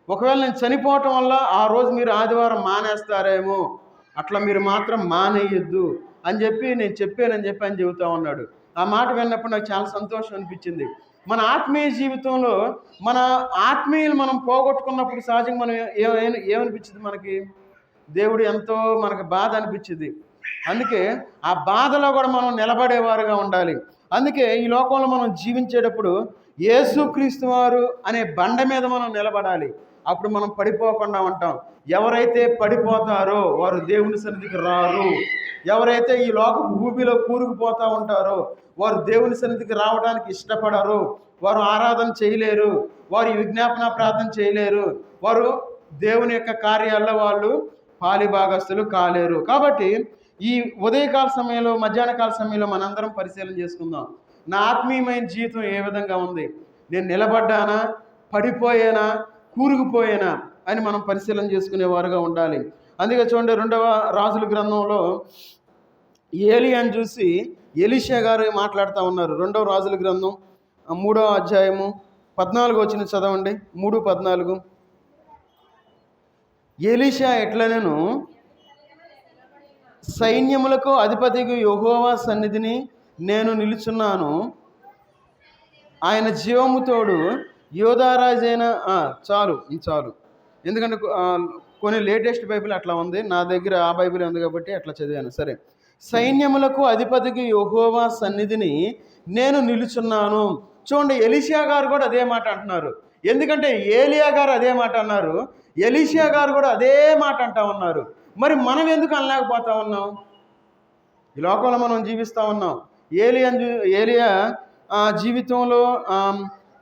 ఒకవేళ నేను చనిపోవటం వల్ల ఆ రోజు మీరు ఆదివారం మానేస్తారేమో అట్లా మీరు మాత్రం మానేయొద్దు అని చెప్పి నేను చెప్పానని చెప్పి ఆయన చెబుతా ఉన్నాడు. ఆ మాట విన్నప్పుడు నాకు చాలా సంతోషం అనిపించింది. మన ఆత్మీయ జీవితంలో మన ఆత్మీయులు మనం పోగొట్టుకున్నప్పుడు సహజంగా మనం ఏమనిపించింది మనకి? దేవుడు ఎంతో మనకు బాధ అనిపించింది. అందుకే ఆ బాధలో కూడా మనం నిలబడేవారుగా ఉండాలి. అందుకే ఈ లోకంలో మనం జీవించేటప్పుడు యేసుక్రీస్తు వారు అనే బండ మీద మనం నిలబడాలి. అప్పుడు మనం పడిపోకుండా ఉంటాం. ఎవరైతే పడిపోతారో వారు దేవుని సన్నిధికి రారు. ఎవరైతే ఈ లోక భూమిలో కూరుకుపోతూ ఉంటారో వారు దేవుని సన్నిధికి రావడానికి ఇష్టపడరు. వారు ఆరాధన చేయలేరు, వారు విజ్ఞాపన ప్రార్థన చేయలేరు, వారు దేవుని యొక్క కార్యాల్లో వాళ్ళు పాలిభాగస్తులు కాలేరు. కాబట్టి ఈ ఉదయకాల సమయంలో, మధ్యాహ్నకాల సమయంలో మనందరం పరిశీలన చేసుకుందాం. నా ఆత్మీయమైన జీవితం ఏ విధంగా ఉంది? నేను నిలబడ్డానా, పడిపోయానా, కూరుకుపోయానా అని మనం పరిశీలన చేసుకునేవారుగా ఉండాలి. అందుకే చూడండి, 2వ రాజుల గ్రంథంలో ఏలియాను చూసి ఎలీషా గారు మాట్లాడుతూ ఉన్నారు. 2వ రాజుల గ్రంథం 3వ అధ్యాయము 14 వచనం చదవండి. 3:14. ఎలీషా ఎట్లనెను, సైన్యములకు అధిపతికి యెహోవా సన్నిధిని నేను నిలుచున్నాను, ఆయన జీవము తోడు యోధారాజైన చాలు. ఎందుకంటే కొన్ని లేటెస్ట్ బైబిల్ అట్లా ఉంది, నా దగ్గర ఆ బైబిల్ ఉంది కాబట్టి అట్లా చదివాను. సరే, సైన్యములకు అధిపతికి యెహోవా సన్నిధిని నేను నిలుచున్నాను. చూడండి, ఎలీషా గారు కూడా అదే మాట అంటున్నారు. ఎందుకంటే ఏలియా గారు అదే మాట అన్నారు, ఎలీషా గారు కూడా అదే మాట అంటా ఉన్నారు. మరి మనం ఎందుకు అనలేకపోతా ఉన్నాం? ఈ లోకంలో మనం జీవిస్తూ ఉన్నాం. ఏలియా జీవితంలో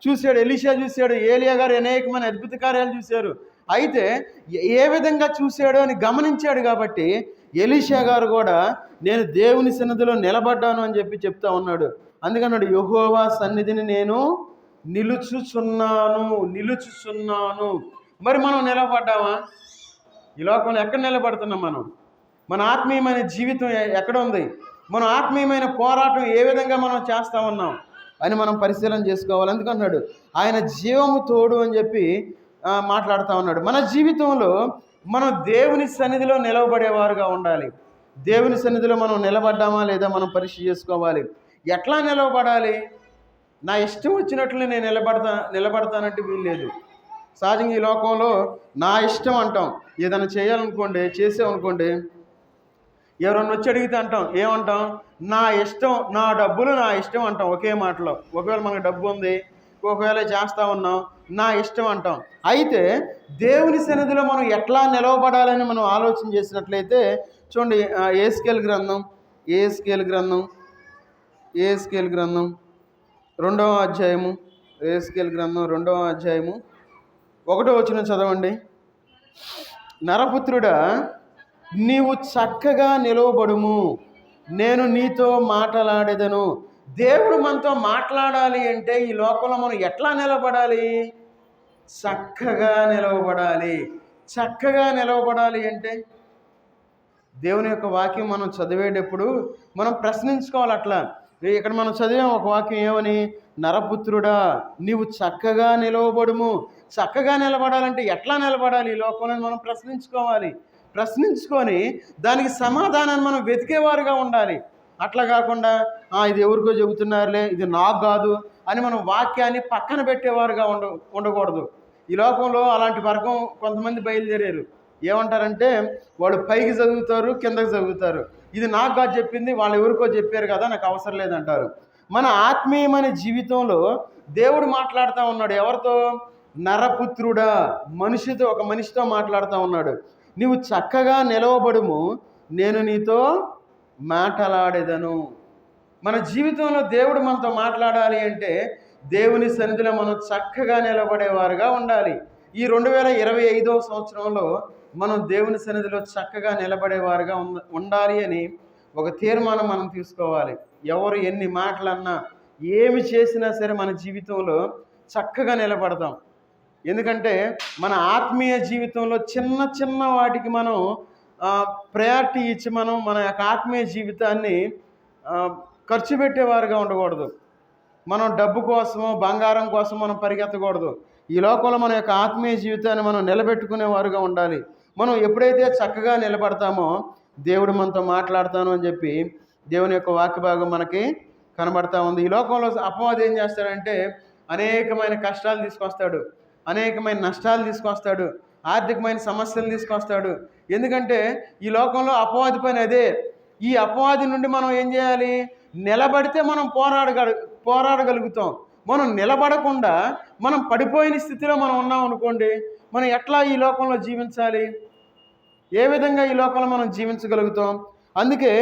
చూశాడు, ఎలీషా చూశాడు, ఏలియా గారు అనేకమైన అద్భుత కార్యాలు చూశారు. అయితే ఏ విధంగా చూశాడో అని గమనించాడు కాబట్టి ఎలీషా గారు కూడా నేను దేవుని సన్నిధిలో నిలబడ్డాను అని చెప్పి చెప్తా ఉన్నాడు. అందుకన్నాడు, యెహోవా సన్నిధిని నేను నిలుచుచున్నాను. మరి మనం నిలబడ్డామా? ఈ లోకంలో ఎక్కడ నిలబడుతున్నాం మనం? మన ఆత్మీయమైన జీవితం ఎక్కడ ఉంది? మన ఆత్మీయమైన పోరాటం ఏ విధంగా మనం చేస్తూ ఉన్నాం అని మనం పరిశీలన చేసుకోవాలి. ఎందుకన్నాడు, ఆయన జీవము తోడు అని చెప్పి మాట్లాడుతూ ఉన్నాడు. మన జీవితంలో మనం దేవుని సన్నిధిలో నిలవబడేవారుగా ఉండాలి. దేవుని సన్నిధిలో మనం నిలబడ్డామా లేదా మనం పరీక్ష చేసుకోవాలి. ఎట్లా నిలవబడాలి? నా ఇష్టం వచ్చినట్లు నేను నిలబడతానంటే వీల్లేదు. సహజంగా ఈ లోకంలో నా ఇష్టం అంటాం. ఏదైనా చేయాలనుకోండి, చేసామనుకోండి, ఎవరన్నా వచ్చి అడిగితే అంటాం, ఏమంటాం? నా ఇష్టం, నా డబ్బులు నా ఇష్టం అంటాం ఒకే మాటలో. ఒకవేళ మనకు డబ్బు ఉంది, ఒకవేళ చేస్తూ ఉన్నాం, నా ఇష్టం అంటాం. అయితే దేవుని సన్నిధిలో మనం ఎట్లా నిలవబడాలని మనం ఆలోచన చేసినట్లయితే చూడండి, ఏస్కేల్ గ్రంథం 2వ అధ్యాయము, ఏస్కేల్ గ్రంథం 2వ అధ్యాయము 1వ వచనం చదవండి. నరపుత్రుడా, నీవు చక్కగా నిలవబడుము, నేను నీతో మాట్లాడేదను. దేవుడు మనతో మాట్లాడాలి అంటే ఈ లోకంలో మనం ఎట్లా నిలబడాలి? చక్కగా నిలవబడాలి. చక్కగా నిలవబడాలి అంటే దేవుని యొక్క వాక్యం మనం చదివేటప్పుడు మనం ప్రశ్నించుకోవాలి. అట్లా ఇక్కడ మనం చదివాం ఒక వాక్యం ఏమని, నరపుత్రుడా నీవు చక్కగా నిలవబడుము. చక్కగా నిలబడాలంటే ఎట్లా నిలబడాలి ఈ లోకంలో మనం ప్రశ్నించుకోవాలి. ప్రశ్నించుకొని దానికి సమాధానాన్ని మనం వెతికేవారుగా ఉండాలి. అట్లా కాకుండా ఇది ఎవరికో చెబుతున్నారులే, ఇది నాకు కాదు అని మనం వాక్యాన్ని పక్కన పెట్టేవారుగా ఉండకూడదు. ఈ లోకంలో అలాంటి వర్గం కొంతమంది బయలుదేరారు. ఏమంటారంటే వాళ్ళు పైకి చదువుతారు, కిందకి చదువుతారు. ఇది నాకు కాదు చెప్పింది, వాళ్ళు ఎవరికో చెప్పారు కదా, నాకు అవసరం లేదంటారు. మన ఆత్మీయమైన జీవితంలో దేవుడు మాట్లాడుతూ ఉన్నాడు. ఎవరితో? నరపుత్రుడా, ఒక మనిషితో మాట్లాడుతూ ఉన్నాడు. నీవు చక్కగా నిలవబడుము, నేను నీతో మాట్లాడేదను. మన జీవితంలో దేవుడు మనతో మాట్లాడాలి అంటే దేవుని సన్నిధిలో మనం చక్కగా నిలబడేవారుగా ఉండాలి. ఈ 2025వ సంవత్సరంలో మనం దేవుని సన్నిధిలో చక్కగా నిలబడేవారుగా ఉండాలి అని ఒక తీర్మానం మనం తీసుకోవాలి. ఎవరు ఎన్ని మాటలన్నా, ఏమి చేసినా సరే మన జీవితంలో చక్కగా నిలబడతాం. ఎందుకంటే మన ఆత్మీయ జీవితంలో చిన్న చిన్న వాటికి మనం ప్రయారిటీ ఇచ్చి మన యొక్క ఆత్మీయ జీవితాన్ని ఖర్చు పెట్టేవారుగా ఉండకూడదు. మనం డబ్బు కోసమో బంగారం కోసం మనం పరిగెత్తకూడదు. ఈ లోకంలో మన యొక్క ఆత్మీయ జీవితాన్ని మనం నిలబెట్టుకునేవారుగా ఉండాలి. మనం ఎప్పుడైతే చక్కగా నిలబడతామో దేవుడు మనతో మాట్లాడతాను అని చెప్పి దేవుని యొక్క వాక్య భాగం మనకి కనబడతా ఉంది. ఈ లోకంలో అపవాది ఏం చేస్తాడంటే అనేకమైన కష్టాలు తీసుకొస్తాడు, అనేకమైన నష్టాలు తీసుకొస్తాడు, ఆర్థికమైన సమస్యలు తీసుకొస్తాడు. ఎందుకంటే ఈ లోకంలో అపవాది పని అదే. ఈ అపవాది నుండి మనం ఏం చేయాలి? నిలబడితే మనం పోరాడగలుగుతాం. మనం నిలబడకుండా మనం పడిపోయిన స్థితిలో మనం ఉన్నాం అనుకోండి, మనం ఎట్లా ఈ లోకంలో జీవించాలి? ఏ విధంగా ఈ లోకంలో మనం జీవించగలుగుతాం? అందుకే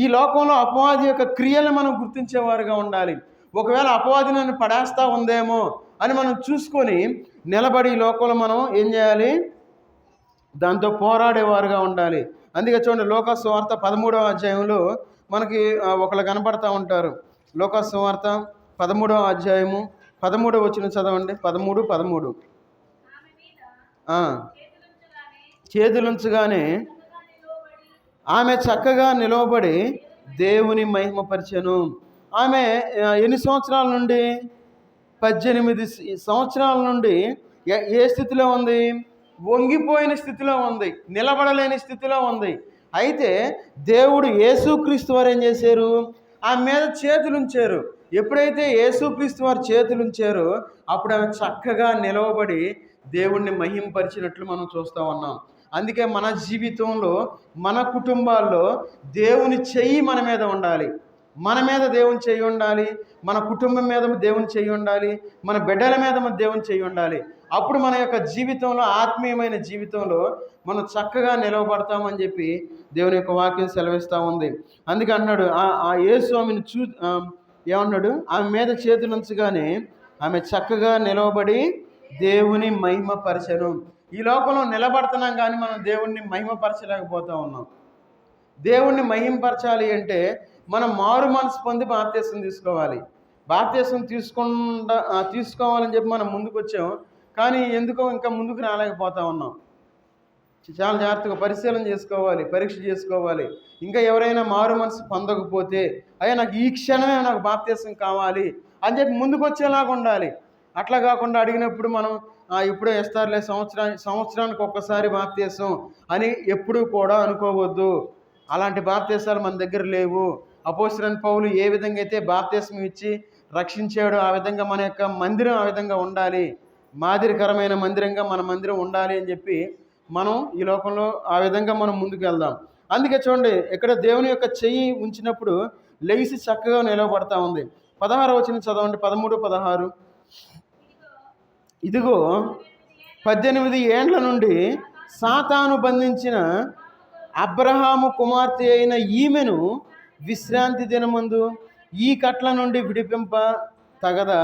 ఈ లోకంలో అపవాది యొక్క క్రియలను మనం గుర్తించేవారుగా ఉండాలి. ఒకవేళ అపవాది నన్ను పడేస్తా ఉందేమో అని మనం చూసుకొని నిలబడి ఈ లోకంలో మనం ఏం చేయాలి? దాంతో పోరాడేవారుగా ఉండాలి. అందుకే చూడండి, లోకా సువార్త 13వ అధ్యాయంలో మనకి ఒకళ్ళు కనపడతా ఉంటారు. లోకా సువార్త 13వ అధ్యాయము 13వ వచనం చదవండి. 13. చేతులుంచగానే ఆమె చక్కగా నిలవబడి దేవుని మహిమపరిచెను. ఆమె ఎన్ని సంవత్సరాల నుండి? 18 సంవత్సరాల నుండి ఏ స్థితిలో ఉంది? వంగిపోయిన స్థితిలో ఉంది, నిలబడలేని స్థితిలో ఉంది. అయితే దేవుడు యేసుక్రీస్తు వారు ఏం చేశారు? ఆమె మీద చేతులుంచారు. ఎప్పుడైతే యేసుక్రీస్తు వారు చేతులుంచారో అప్పుడు ఆమె చక్కగా నిలవబడి దేవుణ్ణి మహింపరిచినట్లు మనం చూస్తూ ఉన్నాం. అందుకే మన జీవితంలో, మన కుటుంబాల్లో దేవుని చెయ్యి మన మీద ఉండాలి. మన మీద దేవుని చెయ్యి ఉండాలి, మన కుటుంబం మీద దేవుని చెయ్యి ఉండాలి, మన బిడ్డల మీద దేవుని చెయ్యి ఉండాలి. అప్పుడు మన యొక్క జీవితంలో, ఆత్మీయమైన జీవితంలో మనం చక్కగా నిలవబడతామని చెప్పి దేవుని యొక్క వాక్యం సెలవిస్తూ ఉంది. అందుకే అన్నాడు, ఆ యేసు ఆమెను ఏమన్నాడు? ఆమె మీద చేతులుంచగానే ఆమె చక్కగా నిలవబడి దేవుని మహిమపరచెను. ఈ లోకంలో నిలబడుతున్నాం కానీ మనం దేవుణ్ణి మహిమపరచలేకపోతూ ఉన్నాం. దేవుణ్ణి మహిమపరచాలి అంటే మనం మారు మనసు పొంది బాప్తీసం తీసుకోవాలి. బాప్తీసం తీసుకోవాలని చెప్పి మనం ముందుకు వచ్చాం, కానీ ఎందుకో ఇంకా ముందుకు రాలేకపోతా ఉన్నాం. చాలా జాగ్రత్తగా పరిశీలన చేసుకోవాలి, పరీక్ష చేసుకోవాలి. ఇంకా ఎవరైనా మారు మనసు పొందకపోతే, అయ్యా నాకు ఈ క్షణమే నాకు బాప్తీసం కావాలి అని చెప్పి ముందుకు వచ్చేలాగా ఉండాలి. అట్లా కాకుండా అడిగినప్పుడు మనం ఇప్పుడే ఇస్తారులే, సంవత్సరానికి ఒక్కసారి బాప్తీసం అని ఎప్పుడూ కూడా అనుకోవద్దు. అలాంటి బాప్తీసాలు మన దగ్గర లేవు. అపోస్తలుడైన పౌలు ఏ విధంగా అయితే బాప్తీసం ఇచ్చి రక్షించాడో ఆ విధంగా మన యొక్క మందిరం ఆ విధంగా ఉండాలి, మాదిరికరమైన మందిరంగా మన మందిరం ఉండాలి అని చెప్పి మనం ఈ లోకంలో ఆ విధంగా మనం ముందుకు వెళ్దాం. అందుకే చూడండి, ఇక్కడ దేవుని యొక్క చెయ్యి ఉంచినప్పుడు లెగిసి చక్కగా నిలవబడతా ఉంది. 16వ వచనం చదవండి. 13, 16. ఇదిగో 18 ఏండ్ల నుండి సాతాను బంధించిన అబ్రహాము కుమార్తె అయిన ఈమెను విశ్రాంతి దినమందు ఈ కట్ల నుండి విడిపింప తగదా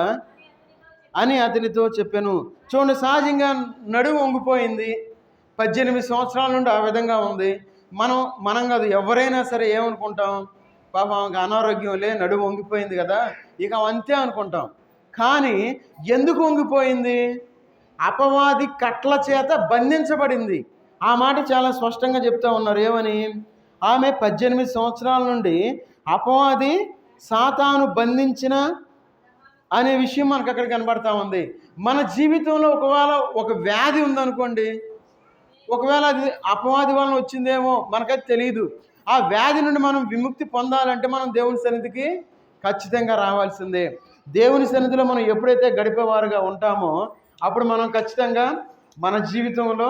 అని అతనితో చెప్పాను. చూడండి, సహజంగా నడుము వంగిపోయింది. 18 సంవత్సరాల నుండి ఆ విధంగా ఉంది. మనం కాదు, ఎవరైనా సరే ఏమనుకుంటాం? పాపం ఆమెకు అనారోగ్యం నడుము వంగిపోయింది కదా, ఇక అంతే అనుకుంటాం. కానీ ఎందుకు వంగిపోయింది? అపవాది కట్ల చేత బంధించబడింది. ఆ మాట చాలా స్పష్టంగా చెప్తా ఉన్నారు. ఏమని? ఆమె 18 సంవత్సరాల నుండి అపవాది సాతాను బంధించిన అనే విషయం మనకు అక్కడ కనబడతా ఉంది. మన జీవితంలో ఒకవేళ ఒక వ్యాధి ఉందనుకోండి, ఒకవేళ అది అపవాది వలన వచ్చిందేమో మనకైతే తెలియదు. ఆ వ్యాధి నుండి మనం విముక్తి పొందాలంటే మనం దేవుని సన్నిధికి ఖచ్చితంగా రావాల్సిందే. దేవుని సన్నిధిలో మనం ఎప్పుడైతే గడిపేవారుగా ఉంటామో అప్పుడు మనం ఖచ్చితంగా మన జీవితంలో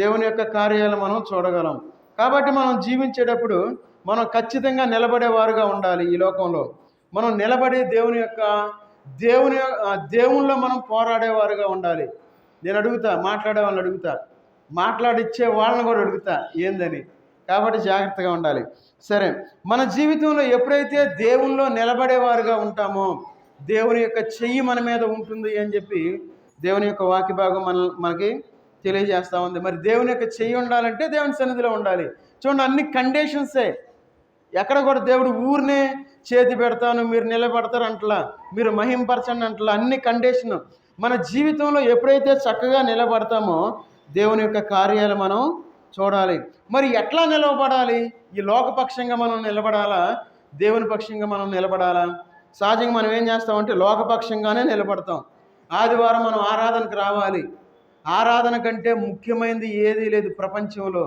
దేవుని యొక్క కార్యాలు మనం చూడగలం. కాబట్టి మనం జీవించేటప్పుడు మనం ఖచ్చితంగా నిలబడేవారుగా ఉండాలి. ఈ లోకంలో మనం నిలబడి దేవునిలో మనం పోరాడేవారుగా ఉండాలి. నేను మాట్లాడే వాళ్ళని అడుగుతా, మాట్లాడిచ్చే వాళ్ళని కూడా అడుగుతా ఏందని. కాబట్టి జాగ్రత్తగా ఉండాలి. సరే, మన జీవితంలో ఎప్పుడైతే దేవునిలో నిలబడేవారుగా ఉంటామో దేవుని యొక్క చెయ్యి మన మీద ఉంటుంది అని చెప్పి దేవుని యొక్క వాక్య భాగం మనకి తెలియజేస్తూ ఉంది. మరి దేవుని యొక్క చెయ్యి ఉండాలంటే దేవుని సన్నిధిలో ఉండాలి. చూడండి, అన్ని కండిషన్సే. ఎక్కడ కూడా దేవుడు ఊరినే చేతి పెడతాను మీరు నిలబడతారు అంటలా, మీరు మహింపరచండి అంటలా. అన్ని కండిషన్. మన జీవితంలో ఎప్పుడైతే చక్కగా నిలబడతామో దేవుని యొక్క కార్యాలు మనం చూడాలి. మరి ఎట్లా నిలబడాలి? ఈ లోకపక్షంగా మనం నిలబడాలా, దేవుని పక్షంగా మనం నిలబడాలా? సహజంగా మనం ఏం చేస్తామంటే లోకపక్షంగానే నిలబడతాం. ఆదివారం మనం ఆరాధనకు రావాలి. ఆరాధన కంటే ముఖ్యమైనది ఏదీ లేదు ప్రపంచంలో.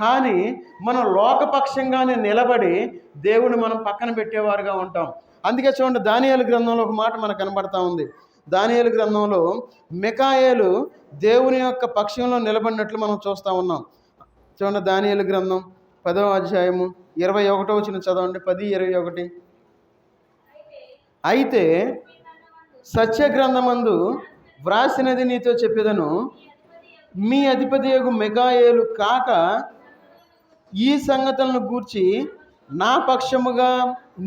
కానీ మనం లోకపక్షంగానే నిలబడి దేవుని మనం పక్కన పెట్టేవారుగా ఉంటాం. అందుకే చూడండి, దానియేలు గ్రంథంలో ఒక మాట మనకు కనబడతా ఉంది. దానియేలు గ్రంథంలో మికాయేలు దేవుని యొక్క పక్షంలో నిలబడినట్లు మనం చూస్తూ ఉన్నాం. చూడండి, దానియేలు గ్రంథం 10వ అధ్యాయము 21వ వచనం చదవండి. 10:21. అయితే సత్యగ్రంథమందు వ్రాసినది నీతో చెప్పేదను, మీ అధిపతియగు మికాయేలు కాక ఈ సంగతులను గూర్చి నా పక్షముగా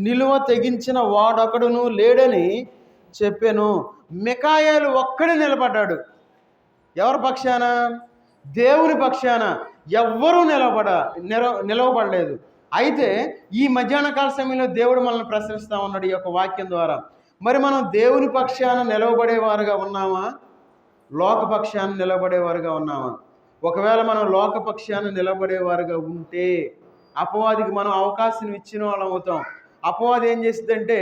నిలువ తెగించిన వాడొకడును లేడని చెప్పాను. మికాయేలు ఒక్కడే నిలబడ్డాడు. ఎవరి పక్షాన? దేవుని పక్షాన. ఎవ్వరూ నిలవబడలేదు. అయితే ఈ మధ్యాహ్న కాల సమయంలో దేవుడు మనల్ని ప్రశ్నిస్తూ ఉన్నాడు ఈ యొక్క వాక్యం ద్వారా. మరి మనం దేవుని పక్షాన నిలవబడేవారుగా ఉన్నామా? లోకపక్షాన నిలబడేవారుగా ఉన్నామా? ఒకవేళ మనం లోకపక్షాన నిలబడేవారుగా ఉంటే అపవాదికి మనం అవకాశం ఇచ్చిన వాళ్ళం అవుతాం. అపవాది ఏం చేసిద్దంటే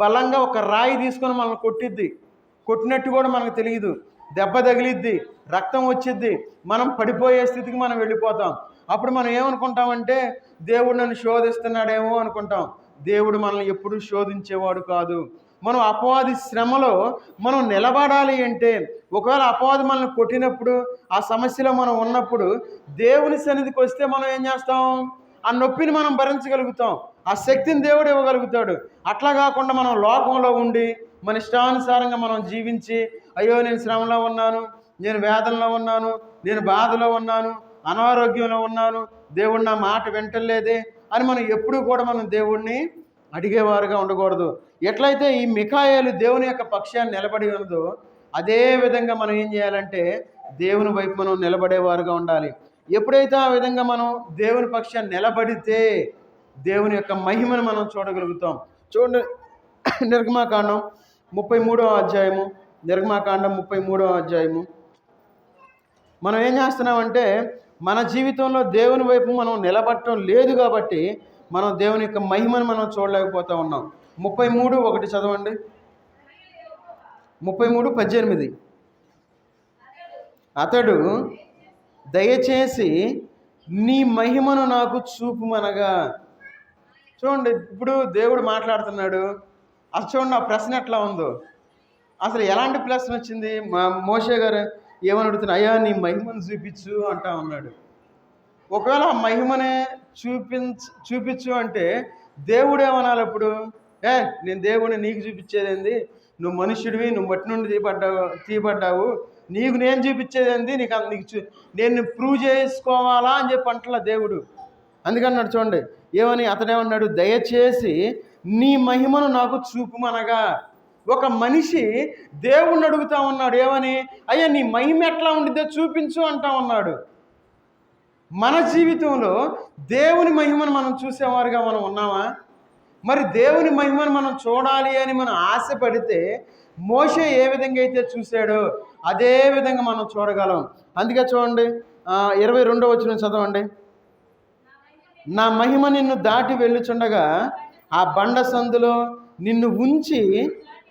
బలంగా ఒక రాయి తీసుకొని మనల్ని కొట్టిద్ది. కొట్టినట్టు కూడా మనకు తెలియదు. దెబ్బ తగిలిద్ది, రక్తం వచ్చిద్ది, మనం పడిపోయే స్థితికి మనం వెళ్ళిపోతాం. అప్పుడు మనం ఏమనుకుంటామంటే దేవుడు నన్ను శోధిస్తున్నాడేమో అనుకుంటాం. దేవుడు మనల్ని ఎప్పుడూ శోధించేవాడు కాదు. మనం అపవాది శ్రమలో మనం నిలబడాలి అంటే, ఒకవేళ అపవాది మనల్ని కొట్టినప్పుడు, ఆ సమస్యలో మనం ఉన్నప్పుడు దేవుని సన్నిధికి వస్తే మనం ఏం చేస్తాం? ఆ నొప్పిని మనం భరించగలుగుతాం. ఆ శక్తిని దేవుడు ఇవ్వగలుగుతాడు. అట్లా కాకుండా మనం లోకంలో ఉండి మన ఇష్టానుసారంగా మనం జీవించి, అయ్యో నేను శ్రమలో ఉన్నాను, నేను వేదనలో ఉన్నాను, నేను బాధలో ఉన్నాను, అనారోగ్యంలో ఉన్నాను, దేవుడు నా మాట వింటలేదే అని మనం ఎప్పుడూ కూడా మనం దేవుణ్ణి అడిగేవారుగా ఉండకూడదు. ఎట్లయితే ఈ మికాయేలు దేవుని యొక్క పక్షాన్ని నిలబడి ఉన్నదో, అదే విధంగా మనం ఏం చేయాలంటే దేవుని వైపు మనం నిలబడేవారుగా ఉండాలి. ఎప్పుడైతే ఆ విధంగా మనం దేవుని పక్షాన్ని నిలబడితే దేవుని యొక్క మహిమను మనం చూడగలుగుతాం. చూడండి, నిర్గమాకాండం 33వ అధ్యాయము. నిర్గమాకాండం 33వ అధ్యాయము. మనం ఏం చేస్తున్నామంటే మన జీవితంలో దేవుని వైపు మనం నిలబడటం లేదు కాబట్టి మనం దేవుని యొక్క మహిమను మనం చూడలేకపోతూ ఉన్నాం. 33:1 చదవండి. 33:18. అతడు దయచేసి నీ మహిమను నాకు చూపుమనగా. చూడండి, ఇప్పుడు దేవుడు మాట్లాడుతున్నాడు. అసలు చూడండి ఆ ప్రశ్న ఎట్లా ఉందో. అసలు ఎలాంటి ప్రశ్న వచ్చింది? మోషే గారు ఏమని అడుగుతున్నా, అయ్యా నీ మహిమను చూపించు అంటా ఉన్నాడు. ఒకవేళ ఆ మహిమనే చూపించు అంటే దేవుడు ఏమనాలి అప్పుడు? నేను దేవుడిని నీకు చూపించేదేంది? నువ్వు మనుష్యుడివి, నువ్వు మట్టి నుండి తీయబడ్డావు, నీకు నేను చూపించేదేంది? నేను ప్రూవ్ చేసుకోవాలా అని చెప్పి అంటలా దేవుడు. అందుకన్నాడు చూడండి ఏమని. అతడేమన్నాడు? దయచేసి నీ మహిమను నాకు చూపుమనగా. ఒక మనిషి దేవుణ్ణి అడుగుతా ఉన్నాడు ఏమని? అయ్యా నీ మహిమ ఎట్లా ఉండిద్దో చూపించు అంటా ఉన్నాడు. మన జీవితంలో దేవుని మహిమను మనం చూసేవారుగా మనం ఉన్నామా? మరి దేవుని మహిమను మనం చూడాలి అని మనం ఆశపడితే మోషే ఏ విధంగా అయితే చూశాడో అదే విధంగా మనం చూడగలం. అందుకే చూడండి 22వ వచనం చదవండి. నా మహిమ నిన్ను దాటి వెళ్ళుచుండగా ఆ బండ సందులో నిన్ను ఉంచి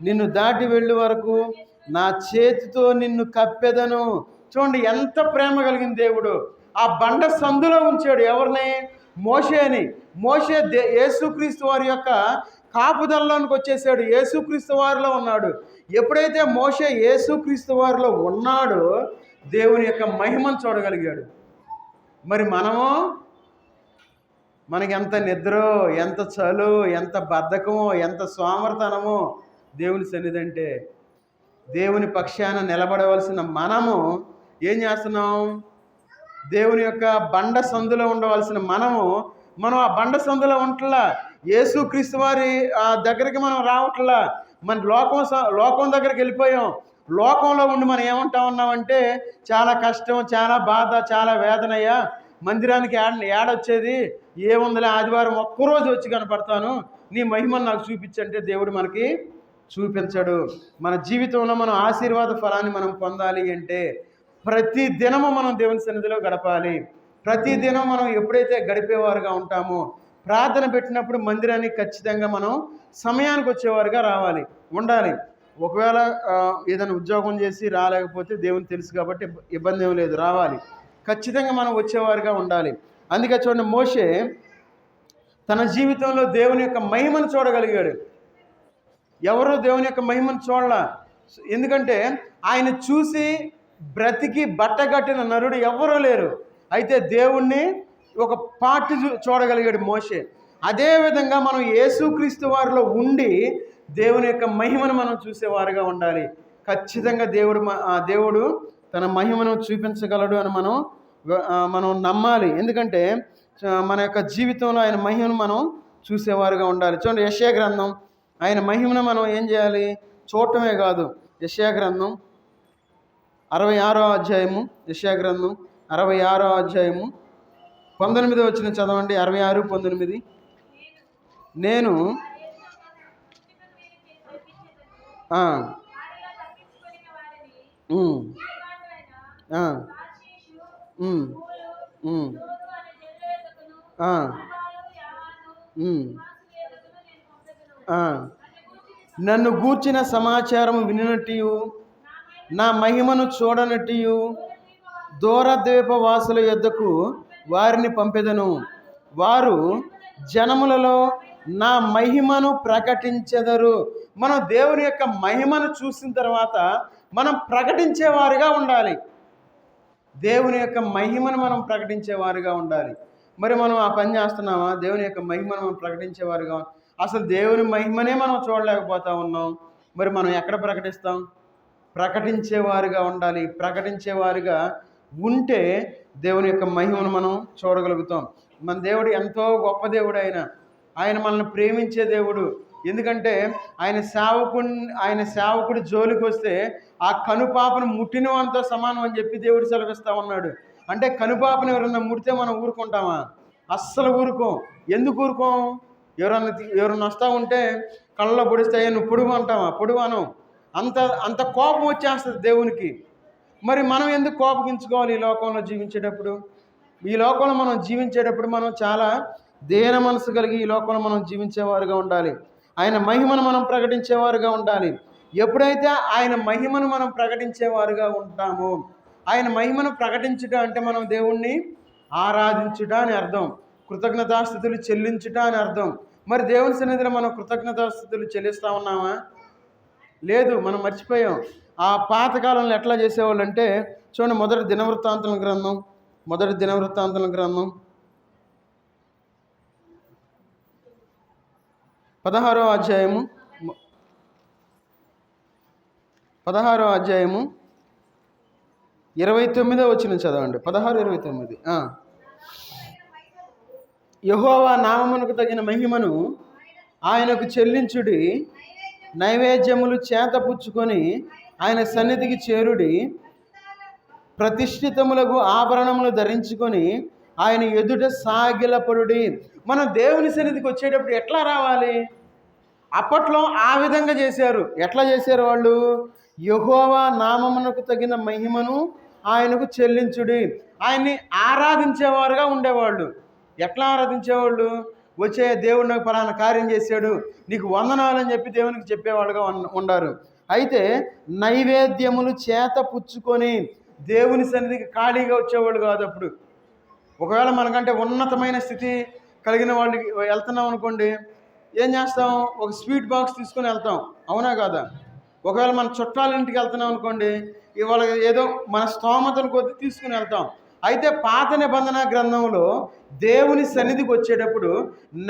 నిన్ను దాటి వెళ్ళే వరకు నా చేతితో నిన్ను కప్పెదను. చూడండి ఎంత ప్రేమ కలిగిన దేవుడు. ఆ బండ సందులో ఉంచాడు ఎవరిని? మోషేని. మోషే యేసుక్రీస్తు వారి యొక్క కాపుదలలోనికి వచ్చేసాడు. యేసుక్రీస్తు వారిలో ఉన్నాడు. ఎప్పుడైతే మోషే యేసుక్రీస్తు వారిలో ఉన్నాడో దేవుని యొక్క మహిమను చూడగలిగాడు. మరి మనకి ఎంత నిద్రో, ఎంత చలో, ఎంత బద్ధకమో, ఎంత సోమర్తనమో దేవుని సన్నిధి అంటే. దేవుని పక్షాన నిలబడవలసిన మనము ఏం చేస్తున్నాం? దేవుని యొక్క బండ సందులో ఉండవలసిన మనం ఆ బండ సందులో ఉంటలా. యేసుక్రీస్తు వారి దగ్గరికి మనం రావట్లా. మన లోకం దగ్గరికి వెళ్ళిపోయాం. లోకంలో ఉండి మనం ఏమంటా ఉన్నామంటే చాలా కష్టం, చాలా బాధ, చాలా వేదనయ్యా, మందిరానికి ఏడొచ్చేది ఏముందిలే, ఆదివారం ఒక్కరోజు వచ్చి కనపడతాను, నీ మహిమను నాకు చూపించంటే దేవుడు మనకి చూపించడు. మన జీవితంలో మనం ఆశీర్వాద ఫలాన్ని మనం పొందాలి అంటే ప్రతి దినము మనం దేవుని సన్నిధిలో గడపాలి. ప్రతి దినం మనం ఎప్పుడైతే గడిపేవారుగా ఉంటామో, ప్రార్థన పెట్టినప్పుడు మందిరానికి ఖచ్చితంగా మనం సమయానికి వచ్చేవారుగా ఉండాలి. ఒకవేళ ఏదైనా ఉద్యోగం చేసి రాలేకపోతే దేవుని తెలుసు కాబట్టి ఇబ్బంది ఏం లేదు, రావాలి. ఖచ్చితంగా మనం వచ్చేవారుగా ఉండాలి. అందుకే చూడండి, మోషే తన జీవితంలో దేవుని యొక్క మహిమను చూడగలిగాడు. ఎవరు దేవుని యొక్క మహిమను చూడాల? ఎందుకంటే ఆయన చూసి బ్రతికి బట్టగట్టిన నరుడు ఎవరూ లేరు. అయితే దేవుణ్ణి ఒక పార్ట్ చూడగలిగాడు మోషే. అదేవిధంగా మనం యేసుక్రీస్తు వారిలో ఉండి దేవుని యొక్క మహిమను మనం చూసేవారుగా ఉండాలి. ఖచ్చితంగా దేవుడు తన మహిమను చూపించగలడు అని మనం నమ్మాలి. ఎందుకంటే మన యొక్క జీవితంలో ఆయన మహిమను మనం చూసేవారుగా ఉండాలి. చూడండి, యెషయా గ్రంథం, ఆయన మహిమను మనం ఏం చేయాలి? చూడటమే కాదు. యెషయా గ్రంథం 66వ అధ్యాయము, యెషయా గ్రంథం 66వ అధ్యాయము 19వ వచనం చదవండి. 66:19. నేను నన్ను గూర్చిన సమాచారం వినినట్టు, నా మహిమను చూడనట్టు దూరద్వీపవాసుల యొద్దకు వారిని పంపెదను. వారు జనములలో నా మహిమను ప్రకటించెదరు. మనం దేవుని యొక్క మహిమను చూసిన తర్వాత మనం ప్రకటించేవారుగా ఉండాలి. దేవుని యొక్క మహిమను మనం ప్రకటించేవారుగా ఉండాలి. మరి మనం ఆ పని చేస్తున్నామా? దేవుని యొక్క మహిమను మనం ప్రకటించేవారుగా? అసలు దేవుని మహిమనే మనం చూడలేకపోతా ఉన్నాం. మరి మనం ఎక్కడ ప్రకటిస్తాం? ప్రకటించేవారుగా ఉండాలి. ప్రకటించేవారుగా ఉంటే దేవుని యొక్క మహిమను మనం చూడగలుగుతాం. మన దేవుడు ఎంతో గొప్ప దేవుడు. ఆయన మనల్ని ప్రేమించే దేవుడు. ఎందుకంటే ఆయన సేవకుడు జోలికి వస్తే ఆ కనుపాపను ముట్టిన వానితో సమానం అని చెప్పి దేవుడు సెలవిస్తా ఉన్నాడు. అంటే కనుపాపను ఎవరన్నా ముడితే మనం ఊరుకుంటామా? అస్సలు ఊరుకోం. ఎందుకు ఊరుకోం? ఎవరన్నా వస్తూ ఉంటే కళ్ళలో పొడిస్తే నువ్వు పొడుగు అంటావా? పొడుగు అనం. అంత కోపం వచ్చేస్తుంది దేవునికి. మరి మనం ఎందుకు కోపగించుకోవాలి? ఈ లోకంలో జీవించేటప్పుడు మనం చాలా దేన మనసు కలిగి ఈ లోకంలో మనం జీవించేవారుగా ఉండాలి. ఆయన మహిమను మనం ప్రకటించేవారుగా ఉండాలి. ఎప్పుడైతే ఆయన మహిమను మనం ప్రకటించేవారుగా ఉంటామో, ఆయన మహిమను ప్రకటించుట అంటే మనం దేవుణ్ణి ఆరాధించుట అని అర్థం, కృతజ్ఞతాస్తుతులు చెల్లించుట అని అర్థం. మరి దేవుని సన్నిధిలో మనం కృతజ్ఞతాస్తుతులు చెల్లిస్తూ ఉన్నామా? లేదు, మనం మర్చిపోయాం. ఆ పాతకాలంలో ఎట్లా చేసేవాళ్ళు అంటే చూడండి, మొదటి దినవృత్తాంతుల గ్రంథం 16వ అధ్యాయము 29వ వచనం చదవండి. 16:29. యెహోవా నామమునకు తగిన మహిమను ఆయనకు చెల్లించుడి, నైవేద్యములు చేతపుచ్చుకొని ఆయన సన్నిధికి చేరుడి, ప్రతిష్ఠితములకు ఆభరణములు ధరించుకొని ఆయన ఎదుట సాగిలపడుడి. మనం దేవుని సన్నిధికి వచ్చేటప్పుడు ఎట్లా రావాలి? అప్పట్లో ఆ విధంగా చేశారు. ఎట్లా చేశారు వాళ్ళు? యెహోవా నామమునకు తగిన మహిమను ఆయనకు చెల్లించుడి, ఆయన్ని ఆరాధించేవారుగా ఉండేవాళ్ళు. ఎట్లా ఆరాధించేవాళ్ళు? వచ్చే దేవుడు నాకు పలానా కార్యం చేశాడు, నీకు వందనాలని చెప్పి దేవునికి చెప్పేవాళ్ళుగా ఉండారు. అయితే నైవేద్యములు చేత పుచ్చుకొని దేవుని సన్నిధికి ఖాళీగా వచ్చేవాళ్ళు కాదు. అప్పుడు ఒకవేళ మనకంటే ఉన్నతమైన స్థితి కలిగిన వాళ్ళకి వెళ్తున్నాం అనుకోండి, ఏం చేస్తాం? ఒక స్వీట్ బాక్స్ తీసుకొని వెళ్తాం, అవునా కాదా? ఒకవేళ మన చుట్టాల ఇంటికి వెళ్తున్నాం అనుకోండి, ఇవాళ ఏదో మన స్తోమతను కొద్ది తీసుకుని వెళ్తాం. అయితే పాత నిబంధన గ్రంథంలో దేవుని సన్నిధికి వచ్చేటప్పుడు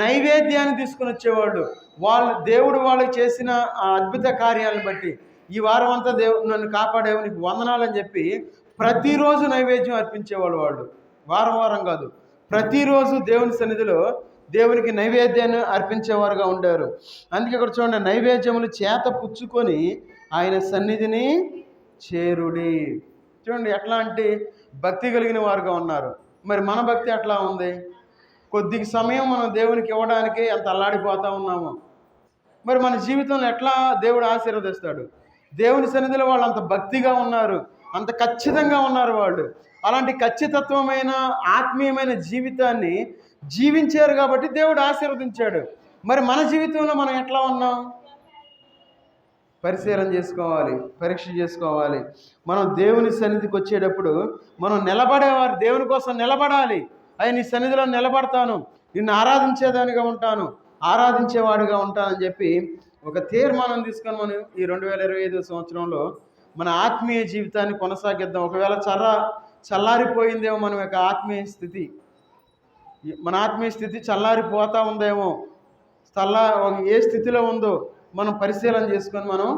నైవేద్యాన్ని తీసుకుని వచ్చేవాళ్ళు. దేవుడు వాళ్ళకి చేసిన అద్భుత కార్యాలను బట్టి ఈ వారం అంతా నన్ను కాపాడేవు, నీకు వందనాలని చెప్పి ప్రతిరోజు నైవేద్యం అర్పించేవాళ్ళు. వాళ్ళు వారం కాదు, ప్రతిరోజు దేవుని సన్నిధిలో దేవునికి నైవేద్యాన్ని అర్పించేవారుగా ఉండారు. అందుకే ఇక్కడ చూడండి, నైవేద్యములు చేత పుచ్చుకొని ఆయన సన్నిధిని చేరుడి. చూడండి ఎట్లాంటి భక్తి కలిగిన వారుగా ఉన్నారు. మరి మన భక్తి ఎట్లా ఉంది? కొద్ది సమయం మనం దేవునికి ఇవ్వడానికి ఎంత అల్లాడిపోతూ ఉన్నాము. మరి మన జీవితంలో ఎట్లా దేవుడు ఆశీర్వదిస్తాడు? దేవుని సన్నిధిలో వాళ్ళు అంత భక్తిగా ఉన్నారు, అంత ఖచ్చితంగా ఉన్నారు వాళ్ళు. అలాంటి ఖచ్చితత్వమైన ఆత్మీయమైన జీవితాన్ని జీవించారు కాబట్టి దేవుడు ఆశీర్వదించాడు. మరి మన జీవితంలో మనం ఎట్లా ఉన్నాం? పరిశీలన చేసుకోవాలి, పరీక్ష చేసుకోవాలి. మనం దేవుని సన్నిధికి వచ్చేటప్పుడు మనం నిలబడేవారు, దేవుని కోసం నిలబడాలి. అయ్యా నీ సన్నిధిలో నిలబడతాను, నిన్ను ఆరాధించేవాడిగా ఉంటానని చెప్పి ఒక తీర్మానం తీసుకొని మనం ఈ 2025 సంవత్సరంలో మన ఆత్మీయ జీవితాన్ని కొనసాగిద్దాం. ఒకవేళ చల్లారిపోయిందేమో మన యొక్క ఆత్మీయ స్థితి చల్లారిపోతూ ఉందేమో, ఏ స్థితిలో ఉందో మనం పరిశీలన చేసుకొని మనం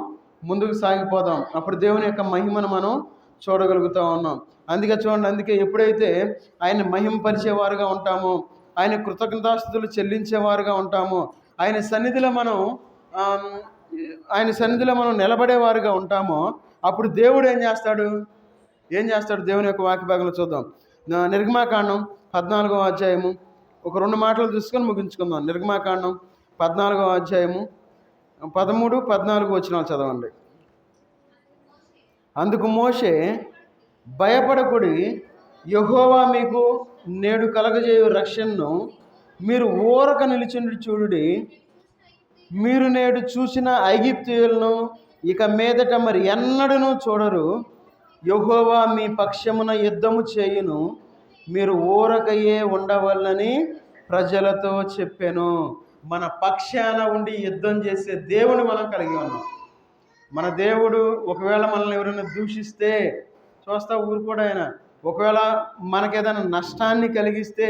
ముందుకు సాగిపోదాం. అప్పుడు దేవుని యొక్క మహిమను మనం చూడగలుగుతూ ఉన్నాం. అందుకే ఎప్పుడైతే ఆయన మహిమపరిచేవారుగా ఉంటామో, ఆయన కృతజ్ఞతాస్తుతులు చెల్లించేవారుగా ఉంటామో, ఆయన సన్నిధిలో మనం నిలబడేవారుగా ఉంటామో, అప్పుడు దేవుడు ఏం చేస్తాడు? దేవుని యొక్క వాక్య భాగంలో చూద్దాం. నిర్గమాకాండం 14వ అధ్యాయము ఒక 2 మాటలు తీసుకొని ముగించుకుందాం. నిర్గమాకాండం 14వ అధ్యాయము 13, 14 వచనాలు చదవండి. అందుకు మోషే, భయపడకుడి, యెహోవా మీకు నేడు కలగజేయు రక్షణను మీరు ఊరక నిలిచిండి చూడుడి. మీరు నేడు చూసిన ఐగుప్తీయులను ఇక మీదట మరి ఎన్నడూ చూడరు. యెహోవా మీ పక్షమున యుద్ధము చేయును, మీరు ఊరకయే ఉండవలనని ప్రజలతో చెప్పెను. మన పక్షాన ఉండి యుద్ధం చేసే దేవుని మనం కలిగి ఉన్నాం. మన దేవుడు ఒకవేళ మనల్ని ఎవరైనా దూషిస్తే చూస్తా ఊరుకోడు ఆయన. ఒకవేళ మనకేదైనా నష్టాన్ని కలిగిస్తే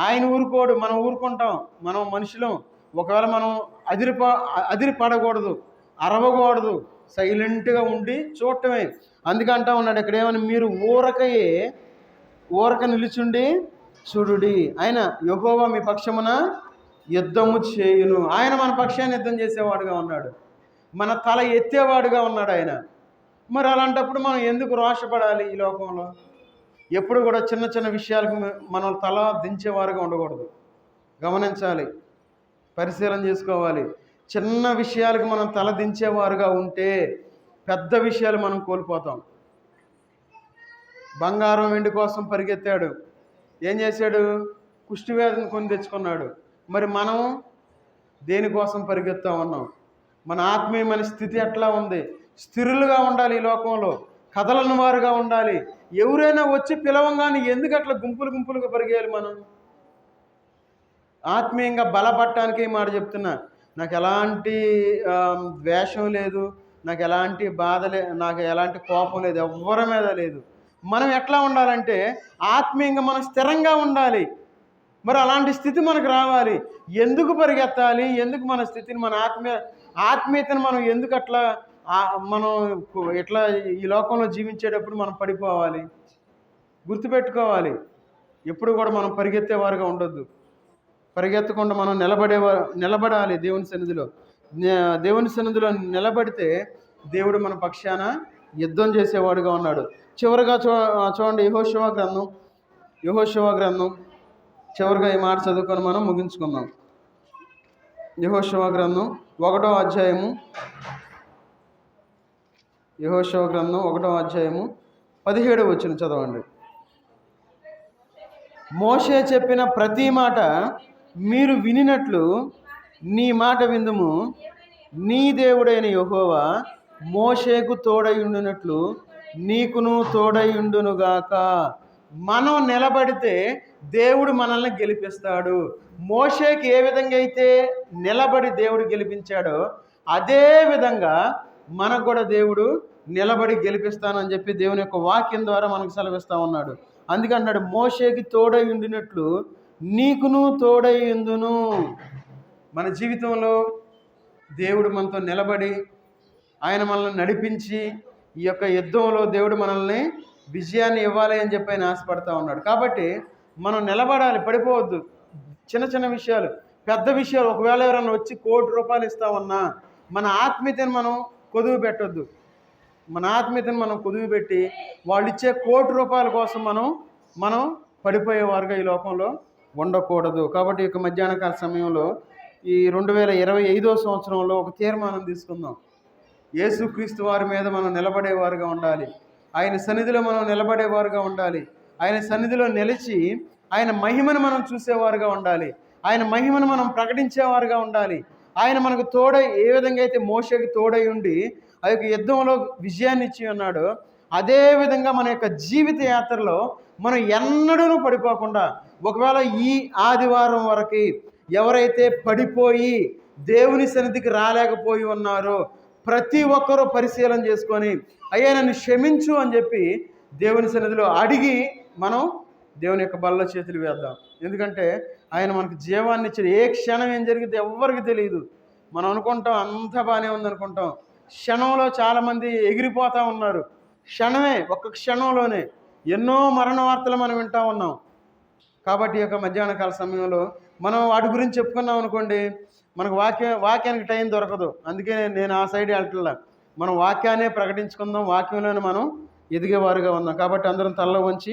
ఆయన ఊరుకోడు, మనం ఊరుకుంటాం. మనం మనుషులం. ఒకవేళ మనం అదిరిపడకూడదు, అరవకూడదు, సైలెంట్గా ఉండి చూడటమే. అందుకంటా ఉన్నాడు ఇక్కడ ఏమని, మీరు ఊరక నిలుచుండి చూడుడి. ఆయన యెహోవా మీ పక్షమున యుద్ధము చేయును. ఆయన మన పక్షాన్ని యుద్ధం చేసేవాడుగా ఉన్నాడు, మన తల ఎత్తేవాడుగా ఉన్నాడు ఆయన. మరి అలాంటప్పుడు మనం ఎందుకు రోషపడాలి? ఈ లోకంలో ఎప్పుడు కూడా చిన్న చిన్న విషయాలకు మనం తల దించేవారుగా ఉండకూడదు. గమనించాలి, పరిశీలన చేసుకోవాలి. చిన్న విషయాలకు మనం తల దించేవారుగా ఉంటే పెద్ద విషయాలు మనం కోల్పోతాం. బంగారం వెండి కోసం పరిగెత్తాడు, ఏం చేశాడు? కుష్టివ్యాధిని కొని తెచ్చుకున్నాడు. మరి మనం దేనికోసం పరిగెత్తా ఉన్నాం? మన ఆత్మీయమైన స్థితి ఎట్లా ఉంది? స్థిరులుగా ఉండాలి, ఈ లోకంలో కదలని వారుగా ఉండాలి. ఎవరైనా వచ్చి పిలవంగానే ఎందుకు అట్లా గుంపులుగా పరిగేయాలి? మనం ఆత్మీయంగా బలపడటానికి ఈ మాట చెప్తున్నా. నాకు ఎలాంటి ద్వేషం లేదు, నాకు ఎలాంటి బాధ నాకు ఎలాంటి కోపం లేదు, ఎవ్వరి మీద లేదు. మనం ఎట్లా ఉండాలంటే ఆత్మీయంగా మనం స్థిరంగా ఉండాలి. మరి అలాంటి స్థితి మనకు రావాలి. ఎందుకు పరిగెత్తాలి? ఎందుకు మన స్థితిని, మన ఆత్మీయతను మనం ఎందుకు అట్లా మనం ఎట్లా ఈ లోకంలో జీవించేటప్పుడు మనం పడిపోవాలి? గుర్తుపెట్టుకోవాలి, ఎప్పుడు కూడా మనం పరిగెత్తేవారుగా ఉండొద్దు. పరిగెత్తకుండా మనం నిలబడాలి దేవుని సన్నిధిలో నిలబడితే దేవుడు మన పక్షాన యుద్ధం చేసేవాడుగా ఉన్నాడు. చివరిగా చూడండి, యెహోషువ గ్రంథం చివరిగా ఈ మాట చదువుకొని మనం ముగించుకుందాం. యెహోషువ గ్రంథం 1వ అధ్యాయము 17వ వచనం చదవండి. మోషే చెప్పిన ప్రతి మాట మీరు వినినట్లు నీ మాట విందుము. నీ దేవుడైన యెహోవా మోషేకు తోడయుండునట్లు నీకును తోడయుండునుగాక. మనం నిలబడితే దేవుడు మనల్ని గెలిపిస్తాడు. మోషేకి ఏ విధంగా అయితే నిలబడి దేవుడు గెలిపించాడో అదే విధంగా మనకు కూడా దేవుడు నిలబడి గెలిపిస్తానని చెప్పి దేవుని యొక్క వాక్యం ద్వారా మనకు సెలవిస్తూ ఉన్నాడు. అందుకన్నాడు, మోషేకి తోడై ఉండినట్లు నీకును తోడై ఉందును. మన జీవితంలో దేవుడు మనతో నిలబడి ఆయన మనల్ని నడిపించి ఈ యొక్క యుద్ధంలో దేవుడు మనల్ని విజయాన్ని ఇవ్వాలి అని చెప్పి ఆయన ఆశపడతా ఉన్నాడు. కాబట్టి మనం నిలబడాలి, పడిపోవద్దు. చిన్న చిన్న విషయాలు, పెద్ద విషయాలు, ఒకవేళ ఎవరైనా వచ్చి ₹1,00,00,000 ఇస్తామన్నా మన ఆత్మీయతను మనం కొదువు పెట్టొద్దు. మన ఆత్మీయతను మనం కుదువు పెట్టి వాళ్ళు ఇచ్చే ₹1,00,00,000 కోసం మనం పడిపోయేవారుగా ఈ లోకంలో ఉండకూడదు. కాబట్టి ఈ మధ్యాహ్నకాల సమయంలో ఈ 2025 సంవత్సరంలో ఒక తీర్మానం తీసుకుందాం. యేసుక్రీస్తు వారి మీద మనం నిలబడేవారుగా ఉండాలి. ఆయన సన్నిధిలో మనం నిలబడేవారుగా ఉండాలి. ఆయన సన్నిధిలో నిలిచి ఆయన మహిమను మనం చూసేవారుగా ఉండాలి. ఆయన మహిమను మనం ప్రకటించేవారుగా ఉండాలి. ఆయన మనకు తోడై, ఏ విధంగా అయితే మోషేకి తోడై ఉండి ఆ యొక్క యుద్ధంలో విజయాన్ని ఇచ్చి ఉన్నాడో అదే విధంగా మన యొక్క జీవిత యాత్రలో మనం ఎన్నడూ పడిపోకుండా, ఒకవేళ ఈ ఆదివారం వరకు ఎవరైతే పడిపోయి దేవుని సన్నిధికి రాలేకపోయి ఉన్నారో ప్రతి ఒక్కరూ పరిశీలన చేసుకొని, అయ్యా నన్ను క్షమించు అని చెప్పి దేవుని సన్నిధిలో అడిగి మనం దేవుని యొక్క బల్ల చేతులు వేద్దాం. ఎందుకంటే ఆయన మనకు జీవాన్ని ఇచ్చాడు. ఏ క్షణం ఏం జరిగితే ఎవ్వరికి తెలియదు. మనం అనుకుంటాం అంత బాగానే ఉందనుకుంటాం. క్షణంలో చాలామంది ఎగిరిపోతూ ఉన్నారు. క్షణమే, ఒక్క క్షణంలోనే ఎన్నో మరణ వార్తలు మనం వింటూ ఉన్నాం. కాబట్టి ఈ యొక్క మధ్యాహ్న కాల సమయంలో మనం వాటి గురించి చెప్పుకున్నాం అనుకోండి, మనకు వాక్యానికి టైం దొరకదు. అందుకే నేను ఆ సైడ్ వెళ్ళట్లా. మనం వాక్యాన్నే ప్రకటించుకుందాం, వాక్యంలోనే మనం ఎదిగేవారుగా ఉందాం. కాబట్టి అందరం తల్ల వంచి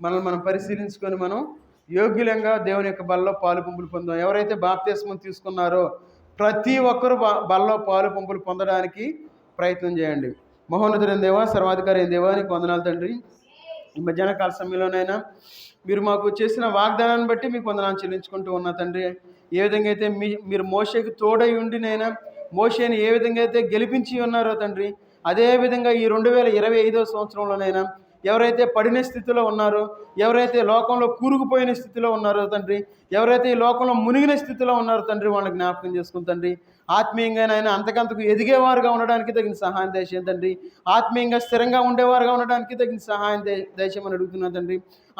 మనల్ని మనం పరిశీలించుకొని మనం యోగ్యులంగా దేవుని యొక్క బల్లో పాలు పంపులు పొందాం. ఎవరైతే బాప్తిస్మం తీసుకున్నారో ప్రతి ఒక్కరూ బల్లో పాలు పంపులు పొందడానికి ప్రయత్నం చేయండి. మహోన్నతుడైన దేవా, సర్వాధికారి అయిన దేవా, నీకు వందనాలు తండ్రి. ఈ మధ్యాహ్న కాల సమయంలోనైనా మీరు మాకు చేసిన వాగ్దానాన్ని బట్టి మీకు వందనాలు చెల్లించుకుంటూ ఉన్నా తండ్రి. ఏ విధంగా అయితే మీరు మోషేకి తోడై ఉండినైనా మోషేని ఏ విధంగా అయితే గెలిపించి ఉన్నారో తండ్రి, అదేవిధంగా ఈ 2025వ సంవత్సరంలోనైనా ఎవరైతే పడిన స్థితిలో ఉన్నారో, ఎవరైతే లోకంలో కూరుకుపోయిన స్థితిలో ఉన్నారో తండ్రి, ఎవరైతే ఈ లోకంలో మునిగిన స్థితిలో ఉన్నారో తండ్రి, వాళ్ళని జ్ఞాపకం చేసుకుని తండ్రి, ఆత్మీయంగానైనా అంతకంతకు ఎదిగేవారుగా ఉండడానికి తగిన సహాయం దయచేయం తండ్రి. ఆత్మీయంగా స్థిరంగా ఉండేవారుగా ఉండడానికి తగిన సహాయం దయచేయమని అడుగుతున్నాను తండ్రి.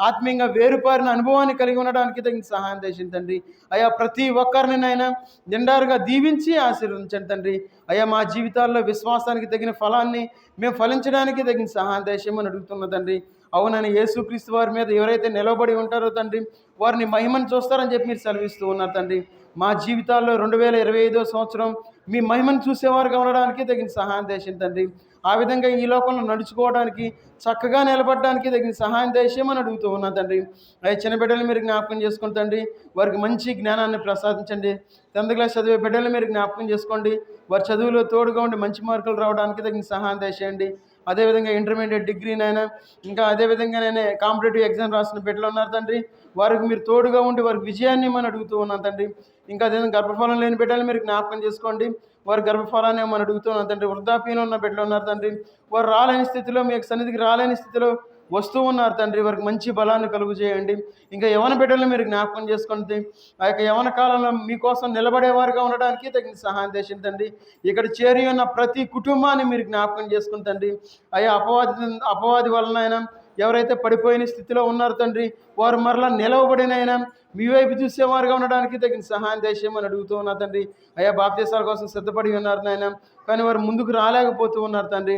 ఆత్మీయంగా వేరుపారిన అనుభవాన్ని కలిగి ఉండడానికి తగిన సహాయం దయచేయండి తండ్రి. అయ్యా ప్రతి ఒక్కరినైనా నిండారుగా దీవించి ఆశీర్వదించండి తండ్రి. అయ్యా మా జీవితాల్లో విశ్వాసానికి తగిన ఫలాన్ని మేము ఫలించడానికి తగిన సహాయం దయచేయమని అడుగుతున్నా తండ్రి. అవునని యేసుక్రీస్తు వారి మీద ఎవరైతే నిలబడి ఉంటారో తండ్రి, వారిని మహిమను చూస్తారని చెప్పి మీరు సెలవిస్తూ ఉన్నారు తండ్రి. మా జీవితాల్లో 2025వ సంవత్సరం మీ మహిమను చూసేవారుగా ఉండడానికి తగిన సహాయం దయచేయండి తండ్రి. ఆ విధంగా ఈ లోకంలో నడుచుకోవడానికి, చక్కగా నిలబడడానికి తగిన సహాయం దయచేయమని అడుగుతూ ఉన్నా తండ్రి. అయ్యా చిన్న బిడ్డలు మీరు జ్ఞాపకం చేసుకోండి తండ్రి. వారికి మంచి జ్ఞానాన్ని ప్రసాదించండి. 10th క్లాస్ చదివే బిడ్డలు మీరు జ్ఞాపకం చేసుకోండి. వారి చదువులో తోడుగా ఉండి మంచి మార్కులు రావడానికి తగిన సహాయం దయచేయండి. అదేవిధంగా ఇంటర్మీడియట్ డిగ్రీనైనా, ఇంకా అదేవిధంగానే కాంపిటేటివ్ ఎగ్జామ్ రాసిన బిడ్డలు ఉన్నారు తండ్రి. వారికి మీరు తోడుగా ఉండి వారికి విజయాన్ని మనం అడుగుతూ ఉన్నాం తండ్రి. ఇంకా అదేవిధంగా గర్భఫలం లేని బిడ్డలు మీరు జ్ఞాపకం చేసుకోండి. వారి గర్భఫలాన్ని మనం అడుగుతున్నాం తండ్రి. వృద్ధాప్యంలో ఉన్న బిడ్డలు ఉన్నారు తండ్రి. వారు రాలేని స్థితిలో, మీ యొక్క సన్నిధికి రాలేని స్థితిలో వస్తూ ఉన్నారు తండ్రి. వారికి మంచి బలాన్ని కలుగు చేయండి. ఇంకా యవన బిడ్డలను మీరు జ్ఞాపకం చేసుకోండి. ఆ యొక్క యవన కాలంలో మీకోసం నిలబడేవారుగా ఉండడానికి తగిన సహాయం చేసింది తండ్రి. ఇక్కడ చేరి ఉన్న ప్రతి కుటుంబాన్ని మీరు జ్ఞాపకం చేసుకుని తండ్రి. అయ్యా అపవాది వలనైనా ఎవరైతే పడిపోయిన స్థితిలో ఉన్నారు తండ్రి, వారు మరలా నిలవబడినైనా మీ వైపు చూసేవారుగా ఉండడానికి తగిన సహాయం దయచేయమని అడుగుతూ ఉన్నా తండ్రి. అయ్యా బాప్తీసాల కోసం సిద్ధపడి ఉన్నారు నాయన, కానీ వారు ముందుకు రాలేకపోతూ ఉన్నారు తండ్రి.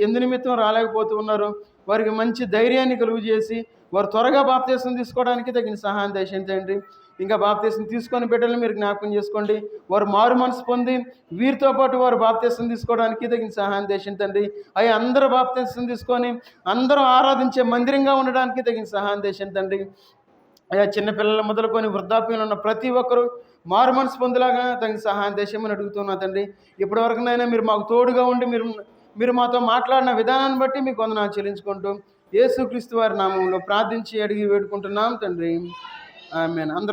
ఎందు నిమిత్తం రాలేకపోతూ ఉన్నారు. వారికి మంచి ధైర్యాన్ని కలుగు చేసి వారు త్వరగా బాప్తీసం తీసుకోవడానికి తగిన సహాయం దయచేయండి తండ్రి. ఇంకా బాప్తీసం తీసుకొని బిడ్డలను మీరు జ్ఞాపకం చేసుకోండి. వారు మారు మనసు పొంది వీరితో పాటు వారు బాప్తీసం తీసుకోవడానికి తగిన సహాయం దయచేయండి తండ్రి. అవి అందరూ బాప్తీసం తీసుకొని అందరూ ఆరాధించే మందిరంగా ఉండడానికి తగిన సహాయం దయచేయండి తండ్రి. అయ్యా చిన్నపిల్లలు మొదలుకొని వృద్ధాప్యంలో ఉన్న ప్రతి ఒక్కరూ మారు మనసు పొందేలాగా తగిన సహాయం దయచేయమని అడుగుతున్నా తండ్రి. ఇప్పటివరకునైనా మీరు మాకు తోడుగా ఉండి మీరు మాతో మాట్లాడిన విధానాన్ని బట్టి మీకు వందనాలు చెల్లించుకుంటూ యేసుక్రీస్తు వారి నామంలో ప్రార్థించి అడిగి వేడుకుంటున్నాం తండ్రి. ఆమేన్. అందరూ